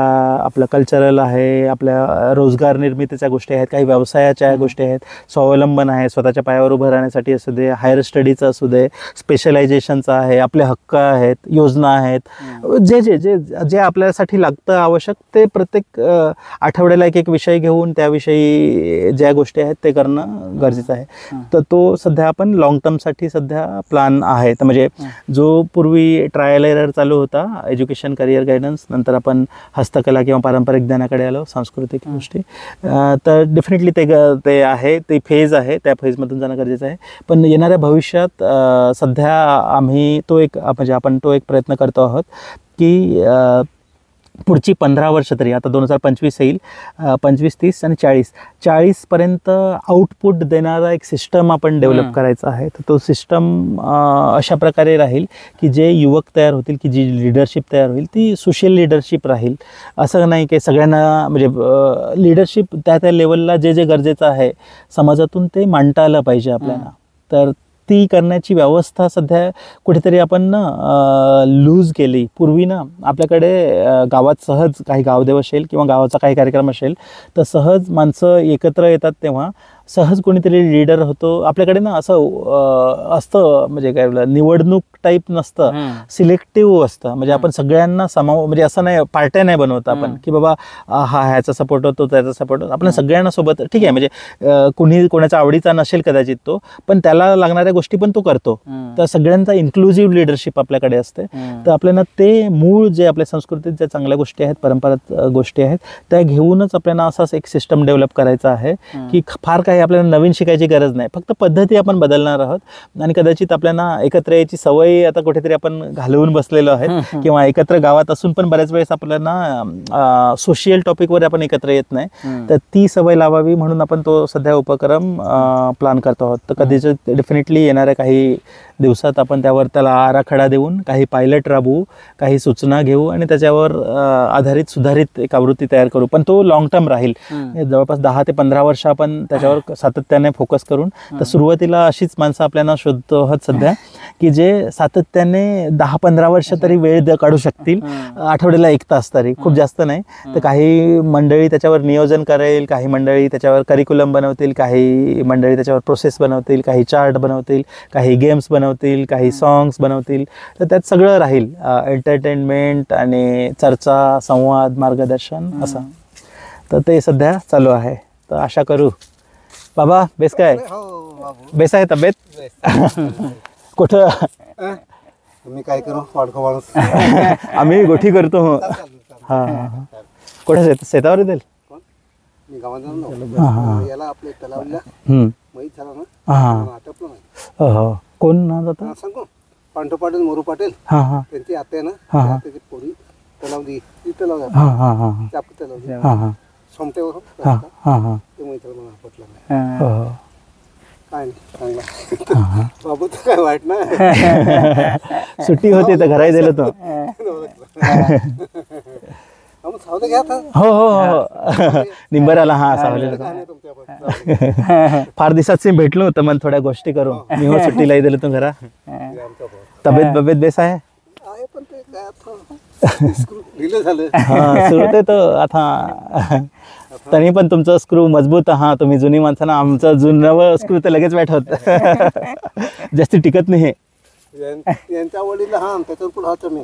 आपलं कल्चरल आहे, आपल्या रोजगार निर्मितीच्या गोष्टी आहेत, काही व्यवसायाच्या गोष्टी आहेत, स्वावलंबन आहे, स्वतःच्या पायावर उभं राहण्यासाठी असू दे, हायर स्टडीचं असू दे, स्पेशलायझेशनचं आहे, आपले हक्क आहेत, योजना आहेत, जे जे जे जे आपल्यासाठी लागतं आवश्यक ते प्रत्येक आठवड्याला एक विषय घेऊन त्याविषयी ज्या गोष्टी आहेत ते करणं गरजेचं आहे. तर तो सध्या आपण लॉंग टर्मसाठी सध्या प्लॅन आहे. तर म्हणजे जो पूर्वी ट्रायल एरर चालू होता, एज्युकेशन करिअर गायडन्स, नंतर आपण हस्तकला किंवा पारंपरिक ज्ञानाकडे आलो, सांस्कृतिक गोष्टी, तर डेफिनेटली ते आहे, ते फेज आहे, त्या फेजमधून जाणं गरजेचं आहे. पण येणाऱ्या भविष्यात सध्या आम्ही आपण तो एक प्रयत्न करतो आहोत की पुढची 15 वर्ष तरी, आता 2025 येईल, 25, 30 आणि 40पर्यंत आउटपुट देणारा एक सिस्टम आपण डेव्हलप करायचा आहे. तर तो सिस्टम अशा प्रकारे राहील की जे युवक तयार होतील, की जी लिडरशिप तयार होईल ती सोशल लिडरशिप राहील. असं नाही की सगळ्यांना म्हणजे लिडरशिप त्या लेवलला जे जे गरजेचं आहे समाजातून ते मांडता आलं पाहिजे आपल्याला. तर ती करण्याची व्यवस्था सध्या कुठेतरी आपण लूज केली. पूर्वी आपल्याकडे गावात सहज काही गावदेव असेल किंवा गावाचा काही कार्यक्रम असेल तर सहज माणसं एकत्र येतात, तेव्हा सहज कोणीतरी लीडर होतो. आपल्याकडे असं असतं, म्हणजे काय निवडणूक टाईप नसतं, सिलेक्टिव्ह असतं. म्हणजे आपण सगळ्यांना म्हणजे असं नाही, पार्ट्या नाही बनवत आपण की बाबा ह्याचा सपोर्ट होतो त्याचा सपोर्ट होतो, आपण सगळ्यांना सोबत, ठीक आहे, म्हणजे कुणी कोणाच्या आवडीचा नसेल कदाचित तो, पण त्याला लागणाऱ्या गोष्टी पण तो करतो. तर सगळ्यांचा इन्क्लुझिव्ह लिडरशिप आपल्याकडे असते. तर आपल्याला ते मूळ जे आपल्या संस्कृतीत ज्या चांगल्या गोष्टी आहेत, परंपरागत गोष्टी आहेत, त्या घेऊनच आपल्याला असाच एक सिस्टम डेव्हलप करायचा आहे की फार काही आपल्याला नवीन शिकायची गरज नाही, फक्त पद्धती आपण बदलणार आहोत. आणि कदाचित आपल्याला एकत्र यायची सवय आता कुठेतरी आपण घालवून बसलेलो आहेत, किंवा एकत्र गावात असून पण बऱ्याच वेळेस आपल्याला सोशियल टॉपिकवर आपण एकत्र येत नाही. तर ती सवय लावावी म्हणून आपण तो सध्या उपक्रम प्लॅन करतो आहोत. तर कदाचित डेफिनेटली येणाऱ्या काही दिवसात आपण त्याला आराखडा देऊन काही पायलट राबवू, काही सूचना घेऊ आणि त्याच्यावर आधारित सुधारित एक आवृत्ती तयार करू. पण तो लॉंग टर्म राहील, जवळपास 10 ते 15 वर्ष आपण त्याच्यावर सातत्याने फोकस करून. तर सुरुवातीला अशीच माणसं आपल्याला शोधतो आहोत सध्या की जे सातत्याने 10-15 वर्ष तरी वेळ काढू शकतील, आठवड्याला 1 तास तरी, खूप जास्त नाही. तर काही मंडळी त्याच्यावर नियोजन करेल, काही मंडळी त्याच्यावर करिक्युलम बनवतील, काही मंडळी त्याच्यावर प्रोसेस बनवतील, काही चार्ट बनवतील, काही गेम्स बनवतील, काही सॉंग्स बनवतील. तर त्यात सगळं राहील, एंटरटेनमेंट आणि चर्चा, संवाद, मार्गदर्शन असं. तर ते सध्या चालू आहे. तर आशा करू. बाबा बेस काय बेस आहे तब्येत? कुठं तुम्ही काय करू वाडको माणूस आम्ही गोठी करतो. हां हां, कुठे शेतावर येतील? मी गावात जाऊन याला आपल्या तलावला माहीत झाला ना, आटपलं नाही. हो, कोण ना जाता सांगू? पांडू पाटील, मोरू पाटील, हां हां, त्यांची आत्या ना, त्याची पोरी तलावली, ती तलाव हां हां हां तलावली हां हां सोमटेवर हां हां हां, ते माहीत झालं मला पटलं नाही. हो काय नाही चांगला बाबू, तर काय वाईट ना. सुट्टी होती तर घराही दिलं तो. सावध घ्या. हो हो हो, निंबराला. हा, सावलेला. फार दिवसात भेटलो होतं, मग थोड्या गोष्टी करू. मी हो सुट्टीलाही दिलं तू घरा. तब्येत बेस आहे? पण ते काय दिलं झालं. हा, सुरू ते तर आता तरी पण तुमचं स्क्रू मजबूत. हा, तुम्ही जुनी माणसानं, आमचं जुनं स्क्रू तर लगेच वाईट होत, जास्ती टिकत नाही. यांच्या वडील हा, त्याच्यावर पुढे हात मी